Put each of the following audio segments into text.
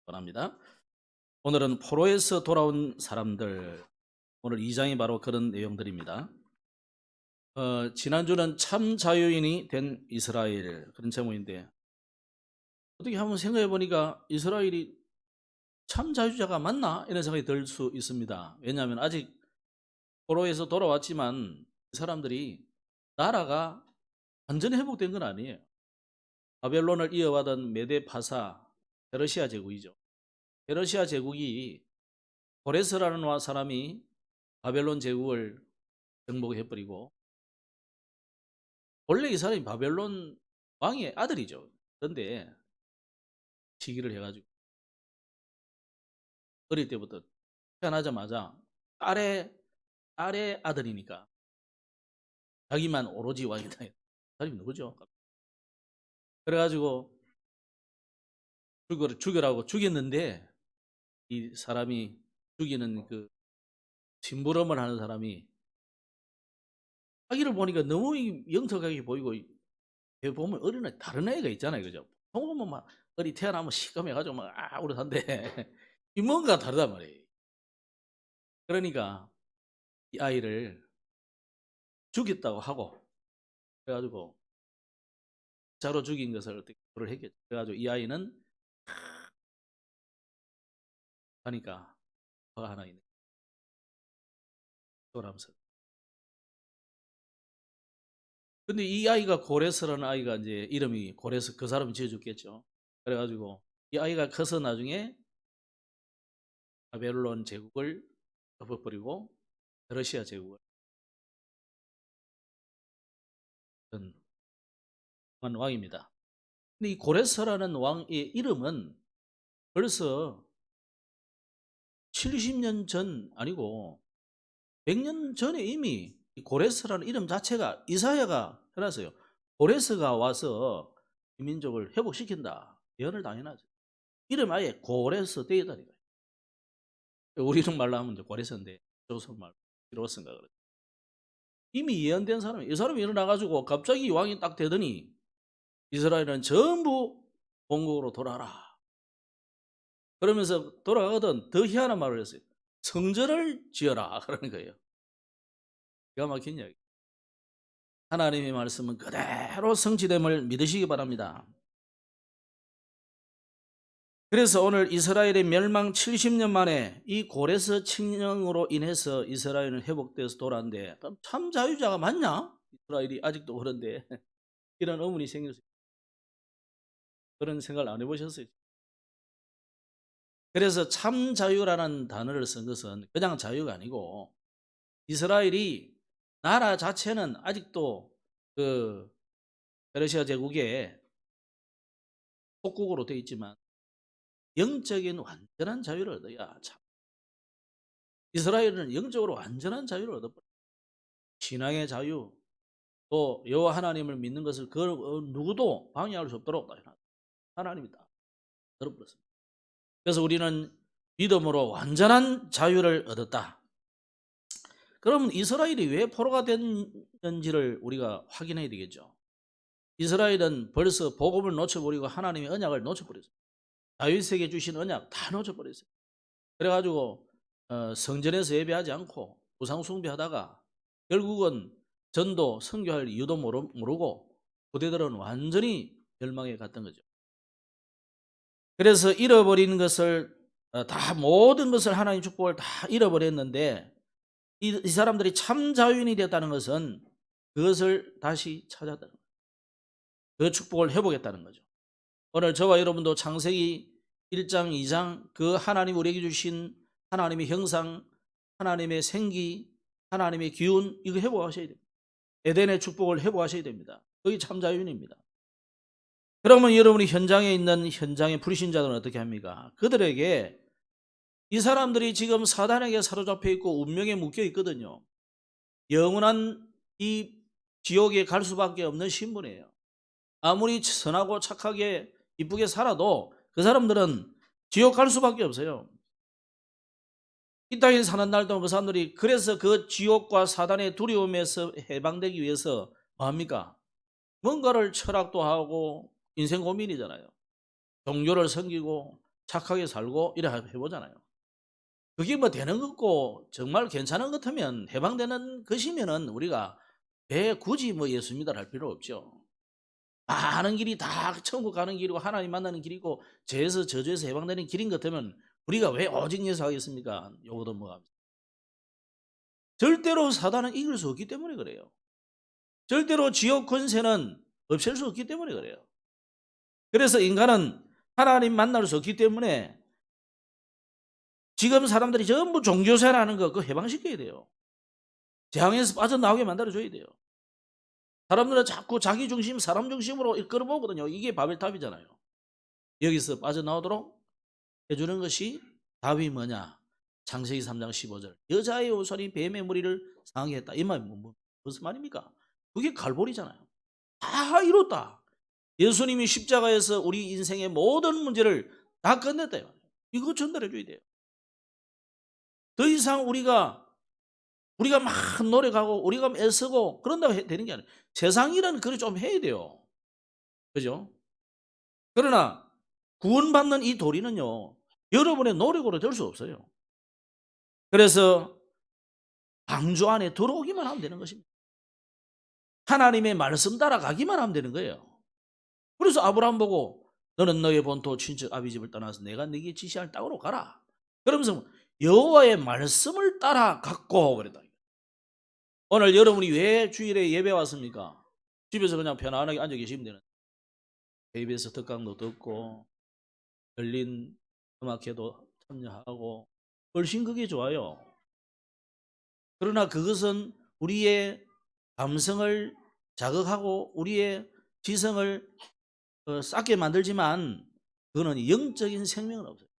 원합니다. 오늘은 포로에서 돌아온 사람들, 오늘 2장이 바로 그런 내용들입니다. 지난주는 참 자유인이 된 이스라엘, 그런 제목인데 어떻게 한번 생각해 보니까 이스라엘이 참 자유자가 맞나? 이런 생각이 들 수 있습니다. 왜냐하면 아직 포로에서 돌아왔지만 이 사람들이 나라가 완전히 회복된 건 아니에요. 바벨론을 이어받은 메데 파사, 페르시아 제국이죠. 페르시아 제국이 고레스라는 사람이 바벨론 제국을 정복해버리고, 원래 이 사람이 바벨론 왕의 아들이죠. 그런데 시기를 해가지고 어릴 때부터 태어나자마자 딸의 아들이니까 자기만 오로지 왕이다. 사람이 누구죠? 그래가지고 죽여라고 죽였는데, 이 사람이 죽이는 그 심부름을 하는 사람이 아기를 보니까 너무 영특하게 보이고, 보면 어린애 다른 애가 있잖아요, 그죠? 보면 막 어리 태어나면 시커매가지고 막 우릇한데 이 뭔가 다르단 말이에요. 그러니까 이 아이를 죽였다고 하고, 그래가지고 자로 죽인 것을 어떻게 그걸 했겠죠. 그래가지고 이 아이는 하니까 화가 하나 있네. 돌아면서. 근데 이 아이가 고레스라는 아이가 이제 이름이 고레스, 그 사람이 지어줬겠죠. 그래가지고 이 아이가 커서 나중에 바벨론 제국을 덮어버리고 러시아 제국을 던 왕입니다. 근데 이 고레스라는 왕의 이름은 벌써 70년 전 아니고 100년 전에 이미 이 고레스라는 이름 자체가 이사야가 해놨어요. 고레스가 와서 이 민족을 회복시킨다. 예언을 당해놨어요. 이름 아예 고레스 되어 있다니까요. 우리는 말로 하면 이제 고레스인데 조선 말 비로스인가 그러죠. 이미 예언된 사람이, 이 사람이 일어나가지고 갑자기 왕이 딱 되더니 이스라엘은 전부 본국으로 돌아라. 그러면서 돌아가거든 더 희한한 말을 했어요. 성전을 지어라. 그러는 거예요. 기가 막힌 이야기. 하나님의 말씀은 그대로 성취됨을 믿으시기 바랍니다. 그래서 오늘 이스라엘의 멸망 70년 만에 이 고레스 칙령으로 인해서 이스라엘은 회복돼서 돌아왔는데, 그럼 참 자유자가 맞냐? 이스라엘이 아직도 그런데 이런 의문이 생길 수 있어요. 그런 생각을 안 해보셨어요? 그래서 참 자유라는 단어를 쓴 것은 그냥 자유가 아니고, 이스라엘이 나라 자체는 아직도 그 페르시아 제국의 속국으로 되어 있지만 영적인 완전한 자유를 얻어야 참. 이스라엘은 영적으로 완전한 자유를 얻어버려요. 신앙의 자유, 또 여호와 하나님을 믿는 것을 그 누구도 방해할 수 없도록 하나님이 다 들어버렸습니다. 그래서 우리는 믿음으로 완전한 자유를 얻었다. 그러면 이스라엘이 왜 포로가 됐는지를 우리가 확인해야 되겠죠. 이스라엘은 벌써 복음을 놓쳐버리고 하나님의 언약을 놓쳐버렸어요. 다윗에게 주신 언약 다 놓쳐버렸어요. 그래가지고 성전에서 예배하지 않고 우상 숭배하다가 결국은 전도 선교할 이유도 모르고 부대들은 완전히 멸망에 갔던 거죠. 그래서 잃어버린 것을 다 모든 것을 하나님 축복을 다 잃어버렸는데, 이 사람들이 참 자유인이 됐다는 것은 그것을 다시 찾았다는 거예요. 그 축복을 회복했다는 거죠. 오늘 저와 여러분도 창세기 1장 2장 그 하나님 우리에게 주신 하나님의 형상, 하나님의 생기, 하나님의 기운, 이거 회복하셔야 됩니다. 에덴의 축복을 회복하셔야 됩니다. 그게 참 자유인입니다. 그러면 여러분이 현장에 있는 현장의 불신자들은 어떻게 합니까? 그들에게 이 사람들이 지금 사단에게 사로잡혀 있고 운명에 묶여 있거든요. 영원한 이 지옥에 갈 수밖에 없는 신분이에요. 아무리 선하고 착하게 이쁘게 살아도 그 사람들은 지옥 갈 수밖에 없어요. 이 땅에 사는 날 동안 그 사람들이 그래서 그 지옥과 사단의 두려움에서 해방되기 위해서 뭐합니까? 뭔가를 철학도 하고 인생 고민이잖아요. 종교를 섬기고 착하게 살고 이래 해보잖아요. 그게 뭐 되는 거고 정말 괜찮은 것 같으면 해방되는 것이면은 우리가 왜 굳이 뭐 예수 믿으라 할 필요 없죠. 많은 길이 다 천국 가는 길이고 하나님 만나는 길이고 죄에서 저주에서 해방되는 길인 것 같으면 우리가 왜 오직 예수 하겠습니까? 요거도 뭐 절대로 사단은 이길 수 없기 때문에 그래요. 절대로 지옥 권세는 없앨 수 없기 때문에 그래요. 그래서 인간은 하나님 만날 수 없기 때문에 지금 사람들이 전부 종교생활하는 거 그거 해방시켜야 돼요. 재앙에서 빠져나오게 만들어줘야 돼요. 사람들은 자꾸 자기 중심, 사람 중심으로 끌어보거든요. 이게 바벨탑이잖아요. 여기서 빠져나오도록 해주는 것이 답이 뭐냐? 창세기 3장 15절. 여자의 오손이 뱀의 무리를 상하게 했다. 이 말이 무슨 말입니까? 그게 갈보리잖아요. 다 이뤘다. 예수님이 십자가에서 우리 인생의 모든 문제를 다 끝냈다. 이거 전달해 줘야 돼요. 더 이상 우리가 막 노력하고 우리가 애쓰고 그런다고 되는 게 아니에요. 세상 일은 그래 좀 해야 돼요. 그죠? 그러나 구원받는 이 도리는요, 여러분의 노력으로 될 수 없어요. 그래서 방주 안에 들어오기만 하면 되는 것입니다. 하나님의 말씀 따라가기만 하면 되는 거예요. 그래서 아브라함 보고 너는 너의 본토 친척 아비 집을 떠나서 내가 네게 지시할 땅으로 가라. 그러면서 여호와의 말씀을 따라갔고 그랬다. 오늘 여러분이 왜 주일에 예배 왔습니까? 집에서 그냥 편안하게 앉아 계시면 되는. KBS 특강도 듣고 열린 음악회도 참여하고 훨씬 그게 좋아요. 그러나 그것은 우리의 감성을 자극하고 우리의 지성을 쌓게 만들지만 그거는 영적인 생명은 없어요.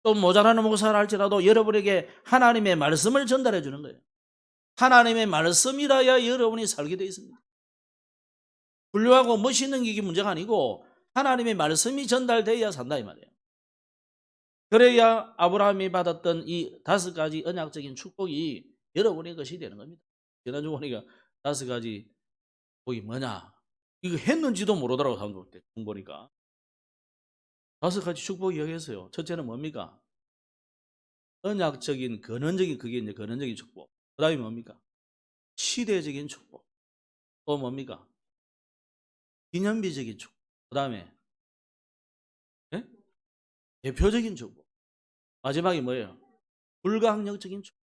또 모자라는 목사를 할지라도 여러분에게 하나님의 말씀을 전달해 주는 거예요. 하나님의 말씀이라야 여러분이 살게 되어 있습니다. 훌륭하고 멋있는 게 문제가 아니고 하나님의 말씀이 전달돼야 산다 이 말이에요. 그래야 아브라함이 받았던 이 5가지 언약적인 축복이 여러분의 것이 되는 겁니다. 지난주 보니까 5가지 복이 뭐냐? 이거 했는지도 모르더라고 사람들 보니까. 5가지 축복 이야기했어요. 첫째는 뭡니까? 언약적인 근원적인 그게 이제 근원적인 축복. 그다음에 뭡니까? 시대적인 축복. 또 뭡니까? 기념비적인 축복. 그다음에 네? 대표적인 축복. 마지막이 뭐예요? 불가항력적인 축복.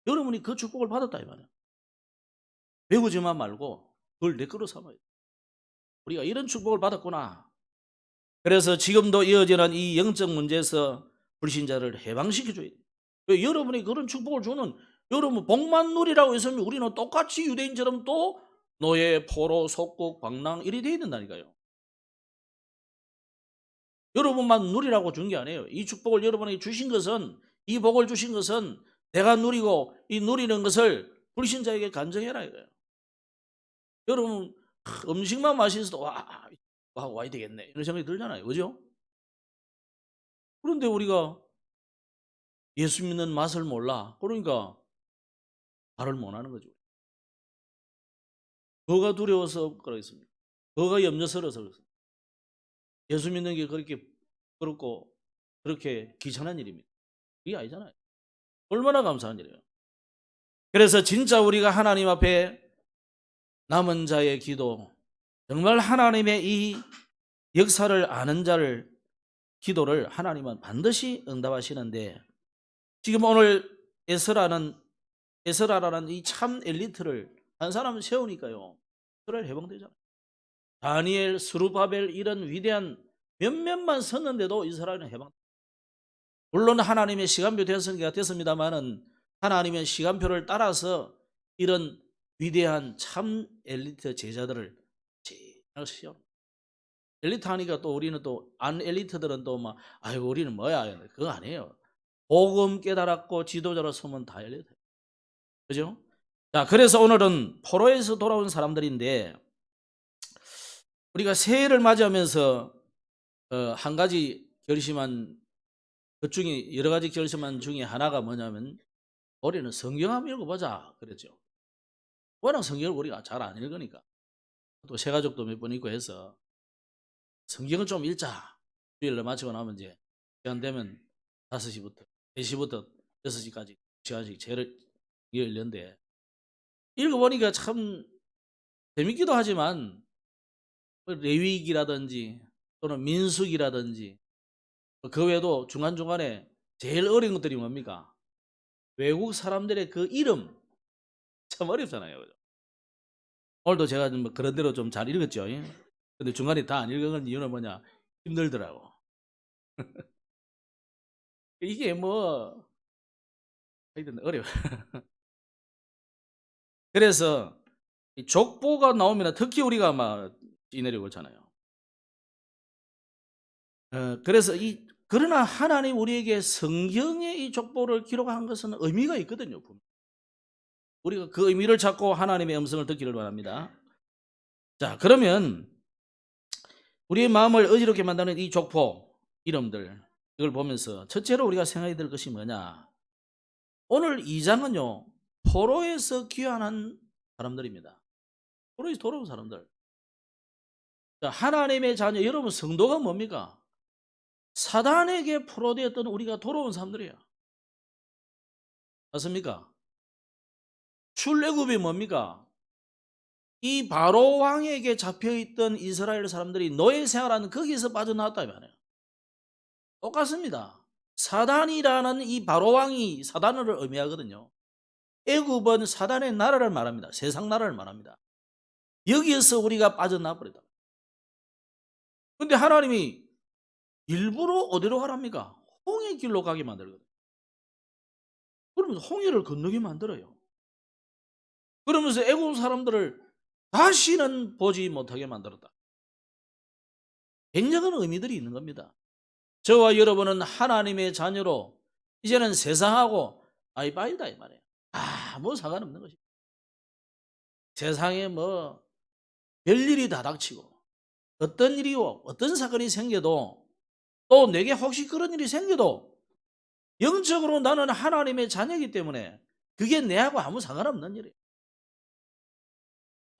여러분이 그 축복을 받았다 이 말이야. 배우지만 말고 그걸 내 거로 삼아야 돼. 우리가 이런 축복을 받았구나. 그래서 지금도 이어지는 이 영적 문제에서 불신자를 해방시켜줘야 돼. 왜 여러분이 그런 축복을 주는 여러분 복만 누리라고 했으면 우리는 똑같이 유대인처럼 또 노예, 포로, 속국, 방랑 이래 돼야 된다니까요. 여러분만 누리라고 준 게 아니에요. 이 축복을 여러분에게 주신 것은 이 복을 주신 것은 내가 누리고 이 누리는 것을 불신자에게 간증해라 이거예요. 여러분 음식만 맛있어도 와야 되겠네 이런 생각이 들잖아요. 그죠? 그런데 우리가 예수 믿는 맛을 몰라. 그러니까 말을 못하는 거죠. 뭐가 두려워서 그러겠습니까? 뭐가 염려스러워서 그렇습니까? 예수 믿는 게 그렇게 그렇고 그렇게 귀찮은 일입니다. 이게 아니잖아요. 얼마나 감사한 일이에요. 그래서 진짜 우리가 하나님 앞에 남은 자의 기도, 정말 하나님의 이 역사를 아는 자를 기도를 하나님은 반드시 응답하시는데 지금 오늘 에스라라는 이 참 엘리트를 한 사람 세우니까요. 이스라엘 해방되잖아요. 다니엘, 스루바벨 이런 위대한 몇몇만 섰는데도 이스라엘은 해방. 물론 하나님의 시간표 됐습니다만은 하나님의 시간표를 따라서 이런 위대한 참 엘리트 제자들을 잘 시험. 엘리트 하니까 또 우리는 또 안 엘리트들은 또 막 아이고 우리는 뭐야 그거 아니에요. 복음 깨달았고 지도자로 서면 다 엘리트. 그죠? 자, 그래서 오늘은 포로에서 돌아온 사람들인데 우리가 새해를 맞이하면서 한 가지 결심한 그 중에 여러 가지 결심한 중에 하나가 뭐냐면 올해는 성경 한번 읽어보자 그랬죠. 워낙 성경을 우리가 잘 안 읽으니까 또 새가족도 몇 번 읽고 해서 성경을 좀 읽자. 주일날 마치고 나면 이제 시간 되면 5시부터 4시부터 6시까지 시간씩 제를 열렸는데 읽어보니까 참 재밌기도 하지만 레위기라든지 또는 민수기라든지 그 외에도 중간중간에 제일 어려운 것들이 뭡니까? 외국 사람들의 그 이름 참 어렵잖아요. 그죠? 오늘도 제가 좀 그런 대로 좀 잘 읽었죠. 예? 근데 중간에 다 안 읽은 이유는 뭐냐? 힘들더라고. 이게 뭐 하여튼 어려워. 그래서 이 족보가 나오면 특히 우리가 막 찌내려 그렇잖아요. 그래서 그러나 하나님 우리에게 성경에 이 족보를 기록한 것은 의미가 있거든요. 우리가 그 의미를 찾고 하나님의 음성을 듣기를 바랍니다. 자, 그러면 우리의 마음을 어지럽게 만드는 이 족보 이름들 이걸 보면서 첫째로 우리가 생각해야 될 것이 뭐냐? 오늘 2장은요 포로에서 귀환한 사람들입니다. 포로에서 돌아온 사람들. 자, 하나님의 자녀 여러분 성도가 뭡니까? 사단에게 포로되었던 우리가 돌아온 사람들이에요. 맞습니까? 출애굽이 뭡니까? 이 바로 왕에게 잡혀있던 이스라엘 사람들이 노예 생활하는 거기서 빠져나왔다 이 말이에요. 똑같습니다. 사단이라는 이 바로 왕이 사단을 의미하거든요. 애굽은 사단의 나라를 말합니다. 세상 나라를 말합니다. 여기에서 우리가 빠져나와 버렸다. 근데 하나님이 일부러 어디로 가랍니까? 홍해 길로 가게 만들거든요. 그러면서 홍해를 건너게 만들어요. 그러면서 애굽 사람들을 다시는 보지 못하게 만들었다. 굉장한 의미들이 있는 겁니다. 저와 여러분은 하나님의 자녀로 이제는 세상하고 바이바이다 이 말이에요. 아무 상관없는 것입니다. 세상에 뭐 별일이 다 닥치고 어떤 일이 어떤 사건이 생겨도 또 내게 혹시 그런 일이 생겨도 영적으로 나는 하나님의 자녀이기 때문에 그게 내하고 아무 상관없는 일이에요.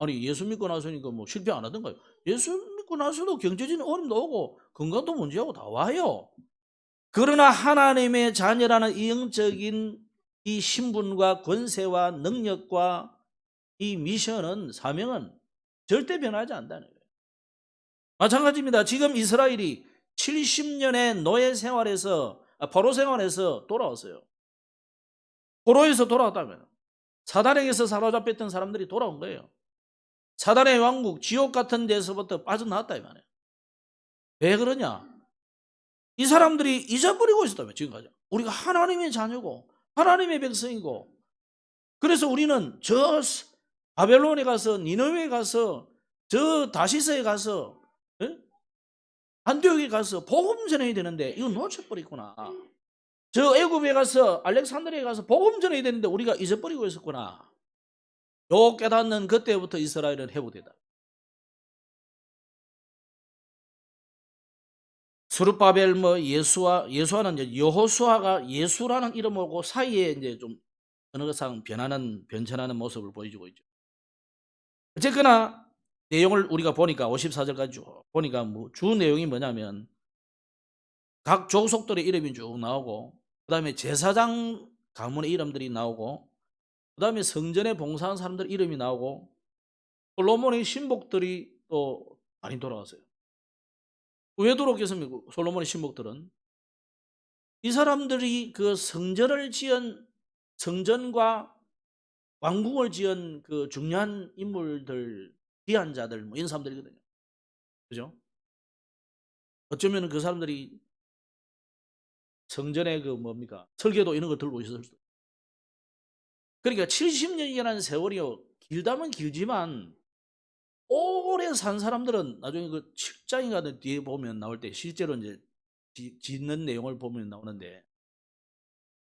아니 예수 믿고 나서니까 뭐 실패 안 하던가요? 예수 믿고 나서도 경제적인 어려움도 오고 건강도 문제하고 다 와요. 그러나 하나님의 자녀라는 이 영적인 이 신분과 권세와 능력과 이 미션은 사명은 절대 변하지 않는다는 거예요. 마찬가지입니다. 지금 이스라엘이 70년의 노예 생활에서 포로 생활에서 돌아왔어요. 포로에서 돌아왔다면 사단에게서 사로잡혔던 사람들이 돌아온 거예요. 사단의 왕국 지옥 같은 데서부터 빠져나왔다 이 말이에요. 왜 그러냐? 이 사람들이 잊어버리고 있었다며 지금까지. 우리가 하나님의 자녀고 하나님의 백성이고 그래서 우리는 저 바벨론에 가서 니느웨에 가서 저 다시스에 가서 안디옥에 가서 복음 전해야 되는데 이거 놓쳐버렸구나. 저 애굽에 가서 알렉산드리아에 가서 복음 전해야 되는데 우리가 잊어버리고 있었구나. 요 깨닫는 그때부터 이스라엘은 회복되다. 스룹바벨 뭐 예수아는 이제 여호수아가 예수라는 이름하고 사이에 이제 좀 어느 것상 변천하는 모습을 보여주고 있죠. 어쨌거나 내용을 우리가 보니까 54절까지 쭉 보니까 뭐 주 내용이 뭐냐면 각 족속들의 이름이 쭉 나오고 그다음에 제사장 가문의 이름들이 나오고 그다음에 성전에 봉사한 사람들 이름이 나오고 솔로몬의 신복들이 또 많이 돌아왔어요. 왜 돌아오겠습니까? 솔로몬의 신복들은 이 사람들이 그 성전을 지은 성전과 왕궁을 지은 그 중요한 인물들, 귀한 자들 뭐 이런 사람들이거든요. 그죠? 어쩌면 그 사람들이 성전의 그 뭡니까 설계도 이런 걸 들고 있었을 수도. 그러니까 70년이라는 세월이요 길다면 길지만 오래 산 사람들은 나중에 그 7장인가 뒤에 보면 나올 때 실제로 이제 짓는 내용을 보면 나오는데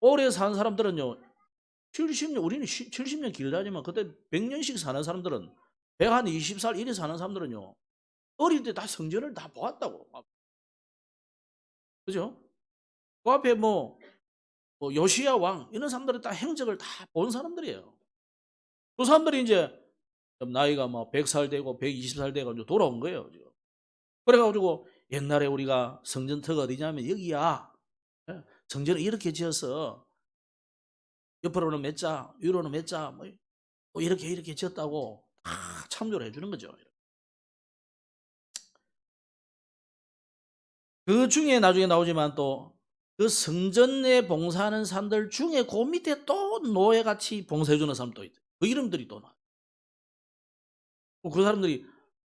오래 산 사람들은요 70년 우리는 70년 길다지만 그때 100년씩 사는 사람들은 120살 이래 사는 사람들은요 어릴 때 다 성전을 다 보았다고. 그죠? 그 앞에 뭐 요시야 왕 이런 사람들은 다 행적을 다 본 사람들이에요. 그 사람들이 이제 나이가 뭐 100살 되고 120살 돼가지고 돌아온 거예요. 지금. 그래가지고 옛날에 우리가 성전터가 어디냐면 여기야. 예? 성전을 이렇게 지어서 옆으로는 몇 자, 위로는 몇 자, 뭐 이렇게 지었다고 다 참조를 해주는 거죠. 그 중에 나중에 나오지만 또 그 성전에 봉사하는 사람들 중에 그 밑에 또 노예같이 봉사해주는 사람도 있대. 그 이름들이 또 나와. 그 사람들이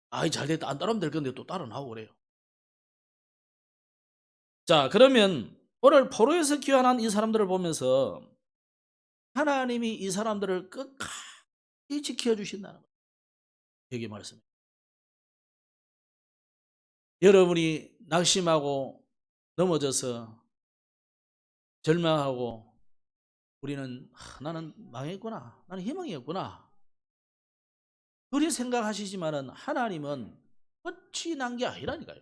아이 잘됐다 안 따르면 될 건데 또 따라 나오고 그래요. 자, 그러면 오늘 포로에서 귀환한 이 사람들을 보면서 하나님이 이 사람들을 끝까지 지켜주신다는 거예요. 여기 말씀. 여러분이 낙심하고 넘어져서 절망하고 우리는 나는 망했구나, 나는 희망이 없구나, 그리 생각하시지만은 하나님은 끝이 난 게 아니라니까요.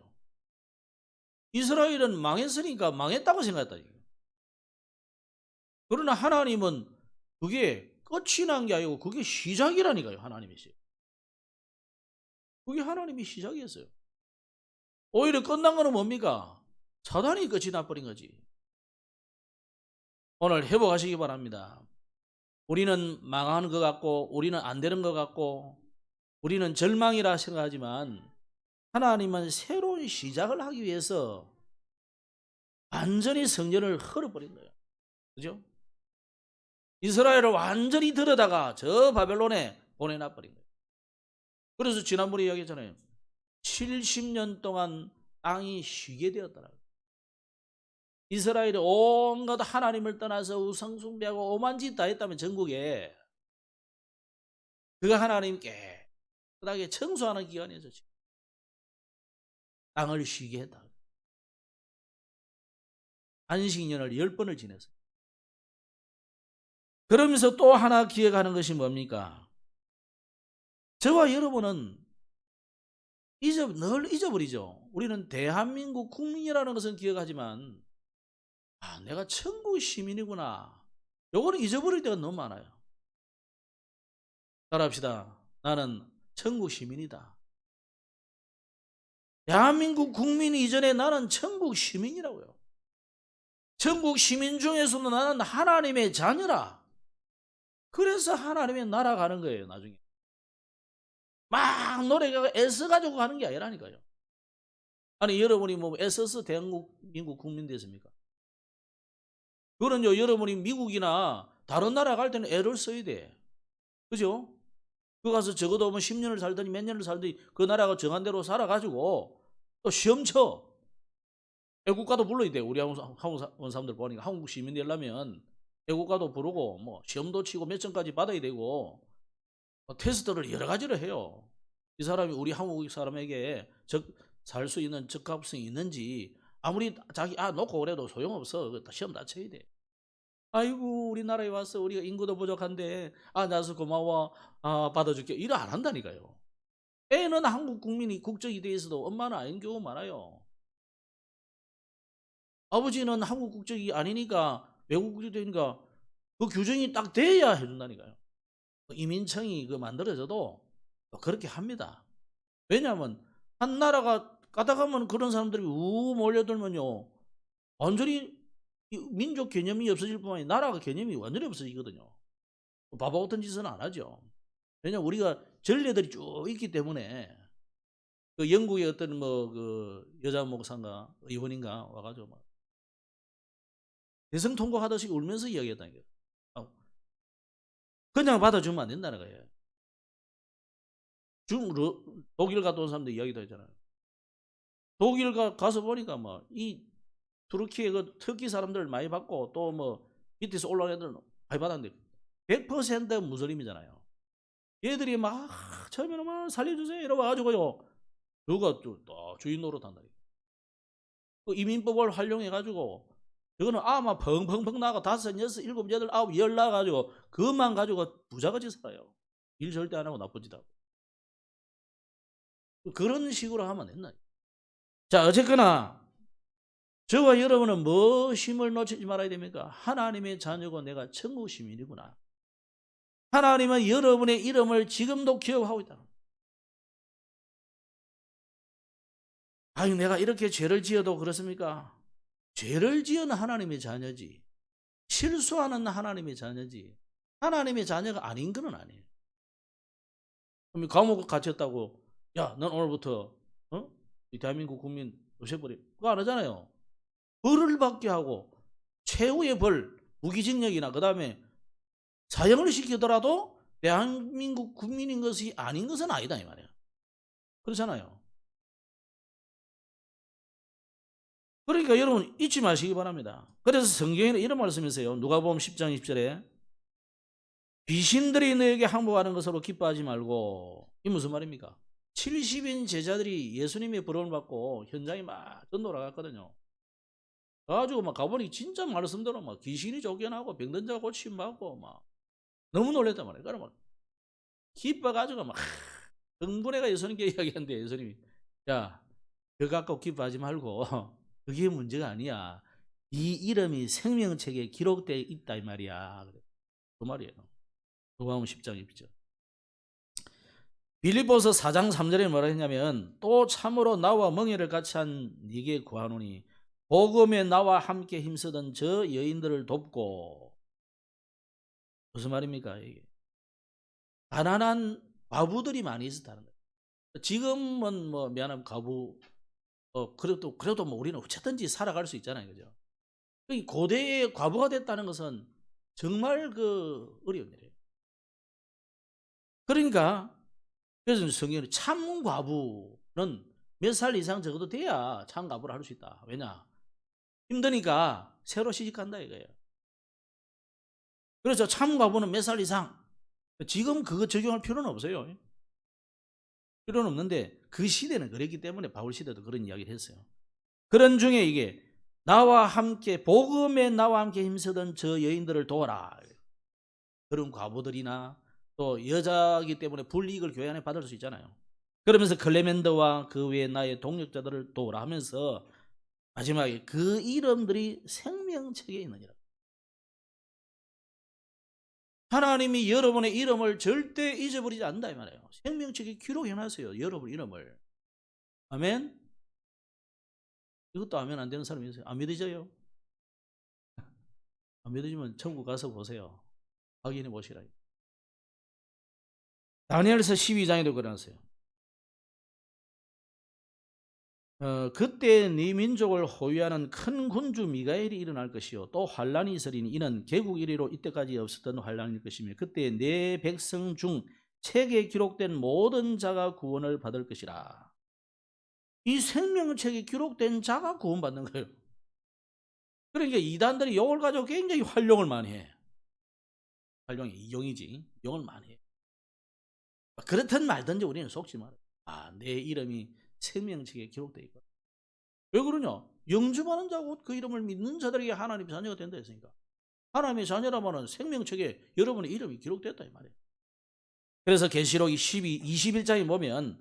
이스라엘은 망했으니까 망했다고 생각했다니까요. 그러나 하나님은 그게 끝이 난 게 아니고 그게 시작이라니까요. 하나님이시. 그게 하나님이 시작이었어요. 오히려 끝난 거는 뭡니까? 사단이 끝이 나버린 거지. 오늘 회복하시기 바랍니다. 우리는 망하는 것 같고 우리는 안 되는 것 같고 우리는 절망이라 생각하지만 하나님은 새로운 시작을 하기 위해서 완전히 성전을 헐어버린 거예요. 그죠? 이스라엘을 완전히 들여다가 저 바벨론에 보내놔버린 거예요. 그래서 지난번에 이야기했잖아요. 70년 동안 땅이 쉬게 되었더라고요. 이스라엘이 온갖 하나님을 떠나서 우상숭배하고 오만 짓 다 했다면 전국에 그가 하나님께 깨끗하게 청소하는 기간이었죠. 땅을 쉬게 했다. 안식년을 10번을 지냈어요. 그러면서 또 하나 기억하는 것이 뭡니까? 저와 여러분은 늘 잊어버리죠. 우리는 대한민국 국민이라는 것은 기억하지만 내가 천국 시민이구나. 요거는 잊어버릴 때가 너무 많아요. 따라합시다. 나는 천국 시민이다. 대한민국 국민 이전에 나는 천국 시민이라고요. 천국 시민 중에서도 나는 하나님의 자녀라. 그래서 하나님의 나라 가는 거예요. 나중에 막 노래가 애써가지고 가는 게 아니라니까요. 아니 여러분이 뭐 애써서 대한민국 국민 됐습니까? 그거는요, 여러분이 미국이나 다른 나라 갈 때는 애를 써야 돼. 그죠? 그 가서 적어도 뭐 10년을 살더니 몇 년을 살더니 그 나라가 정한 대로 살아가지고 또 시험 쳐. 애국가도 불러야 돼. 우리 한국 사람들 보니까 한국 시민 되려면 애국가도 부르고 뭐 시험도 치고 몇 점까지 받아야 되고 테스트를 여러 가지를 해요. 이 사람이 우리 한국 사람에게 살 수 있는 적합성이 있는지 아무리 자기 놓고 그래도 소용없어. 시험 다 쳐야 돼. 아이고 우리나라에 와서 우리가 인구도 부족한데 나서 고마워 받아줄게 이래 안 한다니까요. 애는 한국 국민이 국적이 돼 있어도 엄마는 아닌 경우 많아요. 아버지는 한국 국적이 아니니까 외국 국적이 되니까 그 규정이 딱 돼야 해준다니까요. 이민청이 만들어져도 그렇게 합니다. 왜냐하면 한 나라가 가다 가면 그런 사람들이 몰려들면요 완전히 민족 개념이 없어질 뿐만 아니라 나라가 개념이 완전히 없어지거든요. 바보 같은 짓은 안 하죠. 왜냐하면 우리가 전례들이 쭉 있기 때문에 그 영국의 어떤 여자 목사인가 의원인가 와가지고 막 대성 통곡하듯이 울면서 이야기했다는 거예요. 그냥 받아주면 안 된다는 거예요. 독일 갔다 온 사람들 이야기도 했잖아요. 독일 가서 보니까 이 투르키의 터키 사람들 많이 받고 또 밑에서 올라온 애들은 많이 받았는데 100% 무슬림이잖아요. 얘들이 처음에는 막 살려주세요 이러고 가지고요. 누가 또 주인 노릇한다. 그 이민법을 활용해가지고 저거는 막 펑펑펑 나가 5, 6, 7, 8, 9, 10 나가지고 그것만 가지고 부자같이 살아요. 일 절대 안 하고 나쁜 짓 하고. 그런 식으로 하면 된다. 자, 어쨌거나 저와 여러분은 무엇임을 놓치지 말아야 됩니까? 하나님의 자녀고 내가 천국 시민이구나. 하나님은 여러분의 이름을 지금도 기억하고 있다. 아니 내가 이렇게 죄를 지어도 그렇습니까? 죄를 지은 하나님의 자녀지. 실수하는 하나님의 자녀지. 하나님의 자녀가 아닌 건 아니에요. 그럼 감옥에 갇혔다고 야, 넌 오늘부터 이 대한민국 국민 없애버려. 그거 안 하잖아요. 벌을 받게 하고 최후의 벌, 무기징역이나 그다음에 사형을 시키더라도 대한민국 국민인 것이 아닌 것은 아니다 이 말이에요. 그렇잖아요. 그러니까 여러분 잊지 마시기 바랍니다. 그래서 성경에는 이런 말씀이 있어요. 누가복음 10장 20절에 귀신들이 너에게 항복하는 것으로 기뻐하지 말고. 이 무슨 말입니까? 70인 제자들이 예수님의 부름을 받고 현장에 막 전도를 갔거든요. 그래가지고 막 가보니 진짜 말씀대로 막 귀신이 쫓겨나고 병든 자가 고침받고 막 너무 놀랬단 말이에요. 그러면 기뻐가지고 막 흥분해가 예수님께 이야기하는데 예수님이 야, 그 갖고 기뻐하지 말고 그게 문제가 아니야. 이 이름이 생명책에 기록되어 있다 이 말이야. 그 말이에요. 누가복음 10장 2절. 빌립보서 4장 3절에 뭐라 했냐면 또 참으로 나와 멍에를 같이 한 네게 구하노니 복음에 나와 함께 힘쓰던 저 여인들을 돕고. 무슨 말입니까 이게? 가난한 과부들이 많이 있었다는 거예요. 지금은 뭐 미안하면 과부 그래도 뭐 우리는 어쨌든지 살아갈 수 있잖아요, 그죠? 고대의 과부가 됐다는 것은 정말 어려운 일이에요. 그러니까 그래서 성경에 참 과부는 몇 살 이상 적어도 돼야 참 과부를 할 수 있다. 왜냐? 힘드니까 새로 시집간다 이거예요. 그래서 참 과부는 몇 살 이상. 지금 그거 적용할 필요는 없어요. 필요는 없는데 그 시대는 그랬기 때문에 바울 시대도 그런 이야기를 했어요. 그런 중에 이게 나와 함께 복음에 나와 함께 힘쓰던 저 여인들을 도와라. 그런 과부들이나 또 여자이기 때문에 불이익을 교회 안에 받을 수 있잖아요. 그러면서 클레멘드와 그 외에 나의 동력자들을 도우라 하면서 마지막에 그 이름들이 생명책에 있느니라. 하나님이 여러분의 이름을 절대 잊어버리지 않는다 이 말이에요. 생명책에 기록해놨어요. 여러분 이름을. 아멘. 이것도 아멘 안 되는 사람이 있어요. 안 믿으셔요? 안 믿으시면 천국 가서 보세요. 확인해 보시라. 다니엘서 12장에도 그러났어요. 그때 네 민족을 호위하는 큰 군주 미가엘이 일어날 것이요 또 환란이 있으리니 이는 개국 이래로 이때까지 없었던 환란일 것이며 그때 내 백성 중 책에 기록된 모든 자가 구원을 받을 것이라. 이 생명책에 기록된 자가 구원받는 거예요. 그러니까 이단들이 이걸 가지고 굉장히 활용을 많이 해. 활용이 이용이지. 이용을 많이 해. 그렇든 말든지 우리는 속지 말아요. 내 이름이 생명책에 기록되어 있고. 왜 그러냐? 영접하는 자고 그 이름을 믿는 자들에게 하나님의 자녀가 된다 했으니까. 하나님의 자녀라면 생명책에 여러분의 이름이 기록됐다 이 말이에요. 그래서 계시록 21장에 보면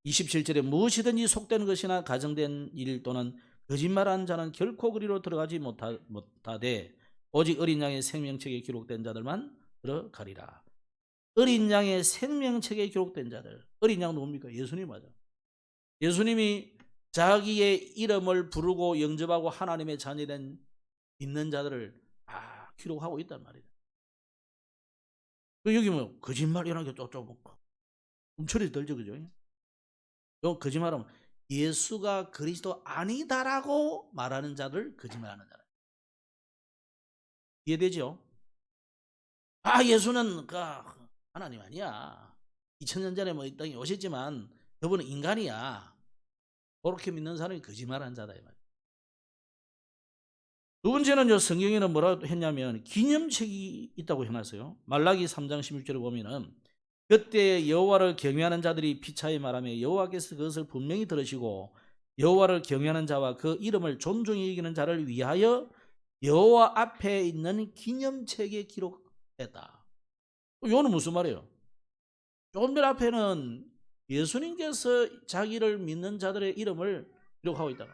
27절에 무엇이든지 속된 것이나 가정된 일 또는 거짓말하는 자는 결코 그리로 들어가지 못하되 오직 어린 양의 생명책에 기록된 자들만 들어가리라. 어린 양의 생명책에 기록된 자들. 어린 양 누굽니까? 예수님 맞아. 예수님이 자기의 이름을 부르고 영접하고 하나님의 자녀된 있는 자들을 기록하고 있단 말이에요. 여기 뭐 거짓말 이런 게 쪼쪼 움츠리 들죠, 그죠? 요 거짓말하면 예수가 그리스도 아니다라고 말하는 자들 거짓말하는 자들. 이해되죠? 예수는 하나님 아니야. 2000년 전에 뭐 이 땅에 오셨지만 그분은 인간이야. 그렇게 믿는 사람이 거짓말하는 자다 이 말이에요. 두 번째는 성경에는 뭐라 했냐면 기념책이 있다고 해놨어요. 말라기 3장 16절에 보면은 그때 여호와를 경외하는 자들이 피차에 말하며 여호와께서 그것을 분명히 들으시고 여호와를 경외하는 자와 그 이름을 존중히 여기는 자를 위하여 여호와 앞에 있는 기념책에 기록했다. 이거는 무슨 말이에요? 조금 전 앞에는 예수님께서 자기를 믿는 자들의 이름을 기록하고 있다.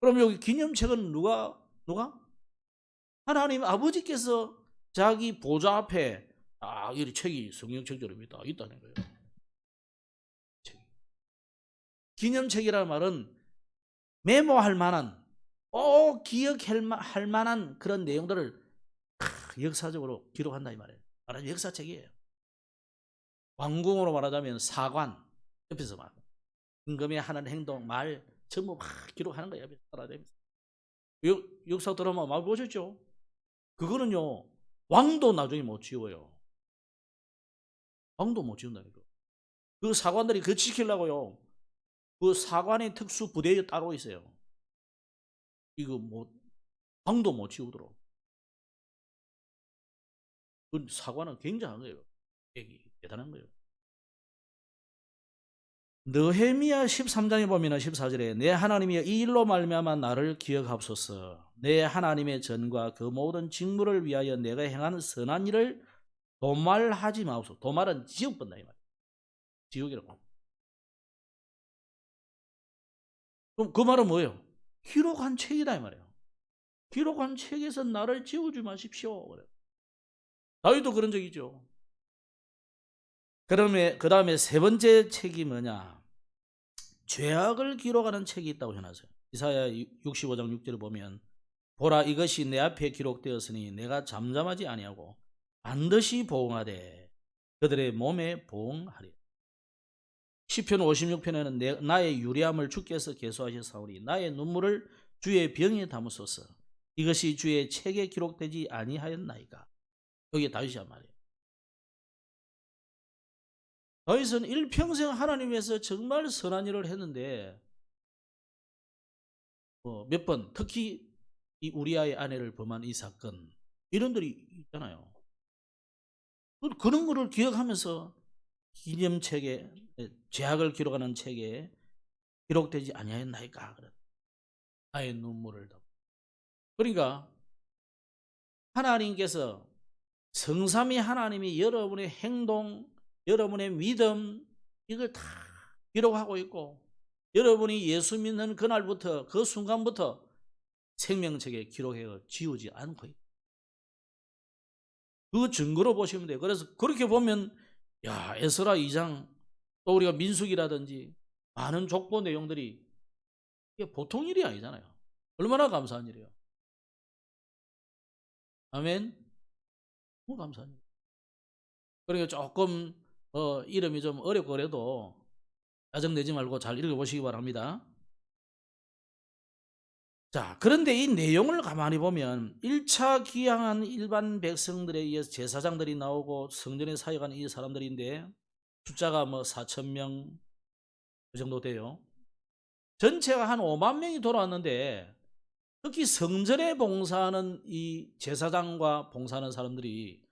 그럼 여기 기념책은 누가? 하나님 아버지께서 자기 보좌 앞에 이 책이 성경책처럼 있다는 거예요. 기념책이라는 말은 메모할 만한, 기억할 만한 그런 내용들을 역사적으로 기록한다 이 말이에요. 말하자면 역사책이에요. 왕궁으로 말하자면 사관, 옆에서 막 임금이 하는 행동, 말 전부 막 기록하는 거예요. 옆에서 따라다니면서. 역사 드라마 많이 보셨죠? 그거는요, 왕도 나중에 못 지워요. 왕도 못 지운다니까. 그 사관들이 그거 지키려고요, 그 사관의 특수 부대에 따로 있어요. 이거 뭐 왕도 못 지우도록. 그 사관은 굉장한 거예요. 대단한 거예요. 느헤미야 13장에 보면 14절에 내 하나님이여 이 일로 말미암아 나를 기억하옵소서. 내 하나님의 전과 그 모든 직무를 위하여 내가 행하는 선한 일을 도말하지 마옵소서. 도말은 지옥본다 이 말이에요. 지옥이라고. 그럼 그 말은 뭐예요? 기록한 책이다 이 말이에요. 기록한 책에서 나를 지우지 마십시오. 그래요. 다윗도 그런 적이 있죠. 그 다음에 세 번째 책이 뭐냐? 죄악을 기록하는 책이 있다고 해놨어요. 이사야 65장 6절을 보면 보라 이것이 내 앞에 기록되었으니 내가 잠잠하지 아니하고 반드시 보응하되 그들의 몸에 보응하리. 시편 56편에는 나의 유리함을 주께서 계수하셨사오니 나의 눈물을 주의 병에 담으소서. 이것이 주의 책에 기록되지 아니하였나이까. 여기 다윗이 한 말이에요. 다윗은 일평생 하나님 위해서 정말 선한 일을 했는데 몇 번, 특히 이 우리아의 아내를 범한 이 사건, 이런들이 있잖아요. 그런 거를 기억하면서 기념책에, 죄악을 기록하는 책에 기록되지 아니하였나이까. 나의 눈물을 담. 그러니까 하나님께서, 성삼위 하나님이 여러분의 행동, 여러분의 믿음, 이걸 다 기록하고 있고, 여러분이 예수 믿는 그날부터, 그 순간부터 생명책에 기록해 지우지 않고 있고, 그 증거로 보시면 돼요. 그래서 그렇게 보면 에스라 2장, 또 우리가 민수기라든지 많은 족보 내용들이 이게 보통 일이 아니잖아요. 얼마나 감사한 일이에요. 아멘. 너무 감사한 일. 그러니까 조금 이름이 좀 어렵고 그래도 짜증내지 말고 잘 읽어보시기 바랍니다. 자, 그런데 이 내용을 가만히 보면 1차 귀향한 일반 백성들에 의해서 제사장들이 나오고 성전에 사역한 이 사람들인데 숫자가 4,000명 그 정도 돼요. 전체가 한 5만 명이 돌아왔는데 특히 성전에 봉사하는 이 제사장과 봉사하는 사람들이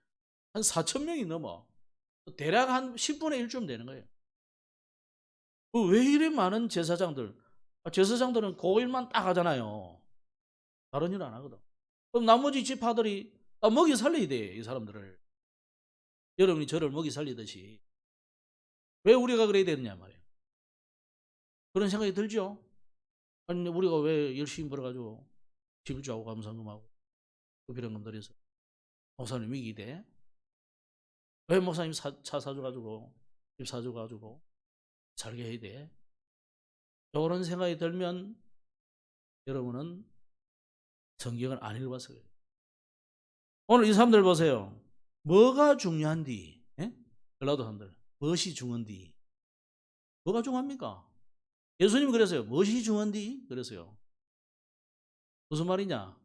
한 4,000명이 넘어. 대략 한 10분의 1쯤 되는 거예요. 왜 이래 많은 제사장들? 제사장들은 그 일만 딱 하잖아요. 다른 일 안 하거든. 그럼 나머지 지파들이 먹이 살려야 돼, 이 사람들을. 여러분이 저를 먹이 살리듯이. 왜 우리가 그래야 되느냐 말이에요. 그런 생각이 들죠? 아니, 우리가 왜 열심히 벌어가지고 집주하고 감사금하고 비련금 들여서 목사님 이기 돼? 왜 목사님 차 사줘가지고 집 사줘가지고 살게 해야 돼? 이런 생각이 들면 여러분은 성경을 안 읽어봐서 그래요. 오늘 이 사람들 보세요. 뭐가 중요한디? 예? 전라도 사람들 무엇이 중요한디? 뭐가 중요합니까? 예수님이 그랬어요. 무엇이 중요한디? 그랬어요. 무슨 말이냐?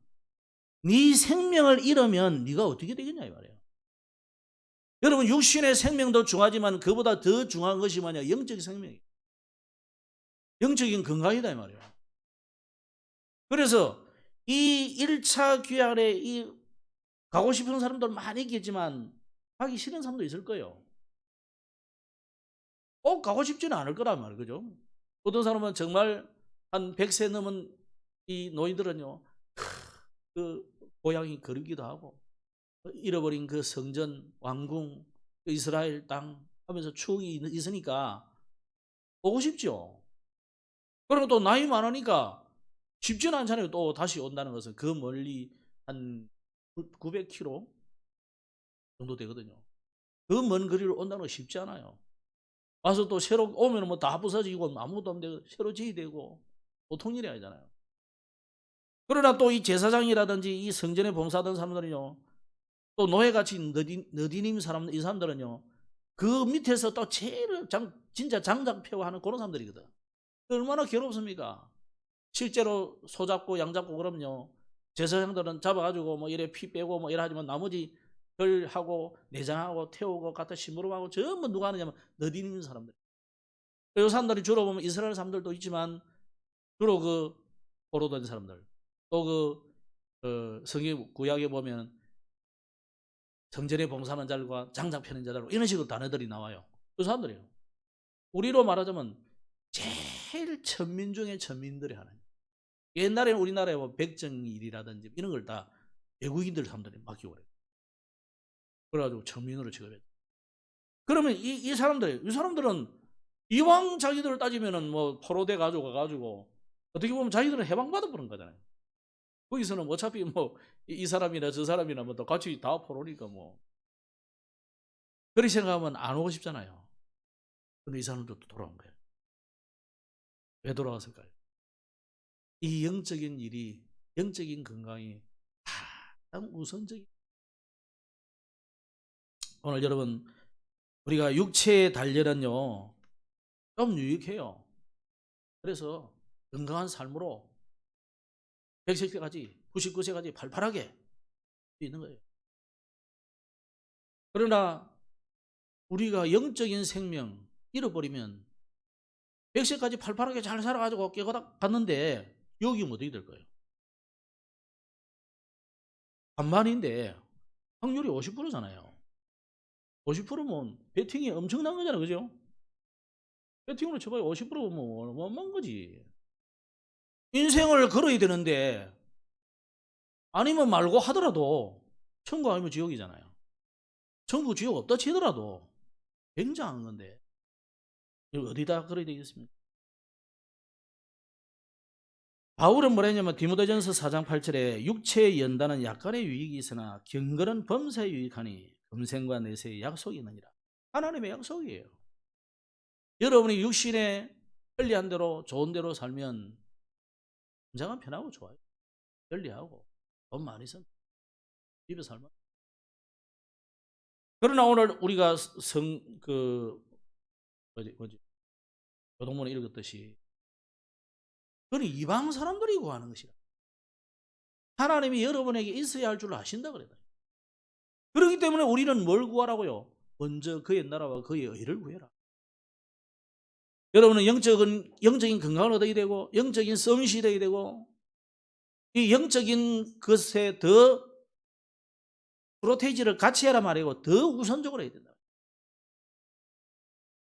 네 생명을 잃으면 네가 어떻게 되겠냐 이 말이에요. 여러분 육신의 생명도 중요하지만 그보다 더 중요한 것이 뭐냐? 영적인 생명이에요. 영적인 건강이다 이 말이에요. 그래서 이 1차 귀환에 가고 싶은 사람도 많이 있겠지만 가기 싫은 사람도 있을 거예요. 꼭 가고 싶지는 않을 거란 말이에요. 그죠? 어떤 사람은 정말 한 100세 넘은 이 노인들은요, 그 고향이 그리기도 하고 잃어버린 그 성전, 왕궁, 그 이스라엘 땅 하면서 추억이 있으니까 보고 싶죠. 그리고 또 나이 많으니까 쉽지는 않잖아요. 또 다시 온다는 것은 그 멀리 한 900km 정도 되거든요. 그 먼 거리를 온다는 거 쉽지 않아요. 와서 또 새로 오면 뭐 다 부서지고 아무것도 없는데 새로 지어야 되고 보통 일이 아니잖아요. 그러나 또 이 제사장이라든지 이 성전에 봉사하던 사람들은요, 또 노예같이 너디님 사람들, 이 사람들은요, 그 밑에서 또 제일 진짜 장작 패고 하는 그런 사람들이거든. 얼마나 괴롭습니까? 실제로 소 잡고 양 잡고 그러면요, 제사장들은 잡아가지고 뭐 이래 피 빼고 뭐 이래 하지만 나머지 덜하고 내장하고 태우고 갖다 심부름하고 전부 누가 하느냐면 너디님 사람들. 이 사람들이 주로 보면 이스라엘 사람들도 있지만 주로 그 포로된 사람들, 또 성경 구약에 보면 성전에 봉사하는 자들과 장작 펴는 자들 이런 식으로 단어들이 나와요. 그 사람들이에요. 우리로 말하자면 제일 천민 중에 천민들이 하는. 옛날에는 우리나라에 뭐 백정일이라든지 이런 걸 다 외국인들 사람들이 맡기고 그래요. 그래가지고 천민으로 취급했죠. 그러면 이 사람들은 이왕 자기들을 따지면은 뭐 포로돼 가지고 어떻게 보면 자기들은 해방받아 보는 거잖아요. 거기서는 어차피 뭐 이 사람이나 저 사람이나 뭐 다 같이 다 포로니까 뭐 그렇게 생각하면 안 오고 싶잖아요. 근데 이 사람들도 돌아온 거예요. 왜 돌아왔을까요? 이 영적인 일이, 영적인 건강이 가장 우선적인. 오늘 여러분, 우리가 육체의 단련은요 좀 유익해요. 그래서 건강한 삶으로 100세까지 99세까지 팔팔하게 있는 거예요. 그러나 우리가 영적인 생명 잃어버리면 100세까지 팔팔하게 잘 살아가지고 깨어갔는데 여기 어떻게 될 거예요? 반반인데 확률이 50%잖아요. 50%면 배팅이 엄청난 거잖아요. 그죠? 배팅으로 쳐봐요. 50%면 얼마만 거지. 인생을 걸어야 되는데 아니면 말고 하더라도 천국 아니면 지옥이잖아요. 천국 지옥 없다 치더라도 굉장한 건데 어디다 걸어야 되겠습니까? 바울은 뭐라 했냐면 디모데전서 4장 8절에 육체의 연단은 약간의 유익이 있으나 경건은 범사에 유익하니 금생과 내세의 약속이 있느니라. 하나님의 약속이에요. 여러분이 육신에 편리한 대로 좋은 대로 살면 굉장히 편하고 좋아요. 편리하고 돈 많이 쓴 집에 살면. 그러나 오늘 우리가 교동문에 읽었듯이 그건 이방 사람들이 구하는 것이라. 하나님이 여러분에게 있어야 할 줄 아신다 그래요. 그렇기 때문에 우리는 뭘 구하라고요? 먼저 그의 나라와 그의 의를 구해라. 여러분은 영적인 건강을 얻어야 되고 영적인 썸이 되어야 되고 이 영적인 것에 더 프로테이지를 같이 해라 말이고 더 우선적으로 해야 된다.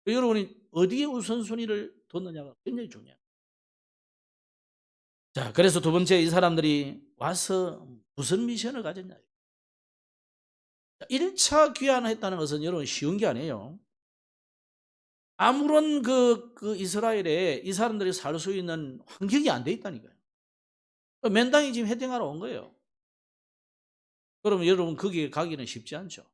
여러분이 어디에 우선순위를 뒀느냐가 굉장히 중요해요. 자, 그래서 두 번째 이 사람들이 와서 무슨 미션을 가졌냐. 1차 귀환했다는 것은 여러분 쉬운 게 아니에요. 아무런 이스라엘에 이 사람들이 살 수 있는 환경이 안 돼 있다니까요. 맨당이 지금 헤딩하러 온 거예요. 그럼 여러분 거기에 가기는 쉽지 않죠.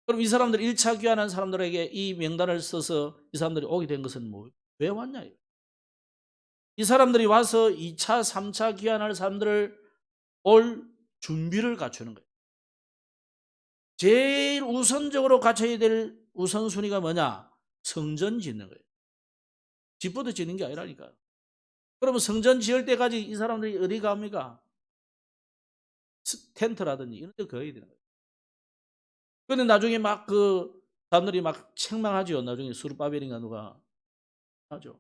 그럼 이 사람들 1차 귀환한 사람들에게 이 명단을 써서 이 사람들이 오게 된 것은 왜 왔냐. 이 사람들이 와서 2차, 3차 귀환할 사람들을 올 준비를 갖추는 거예요. 제일 우선적으로 갖춰야 될 우선순위가 뭐냐? 성전 짓는 거예요. 집부터 짓는 게 아니라니까요. 그러면 성전 지을 때까지 이 사람들이 어디 갑니까? 텐트라든지 이런 데 거야 되는 거예요. 그런데 나중에 막 사람들이 막 책망하죠. 나중에 수르바벨인가 누가 하죠.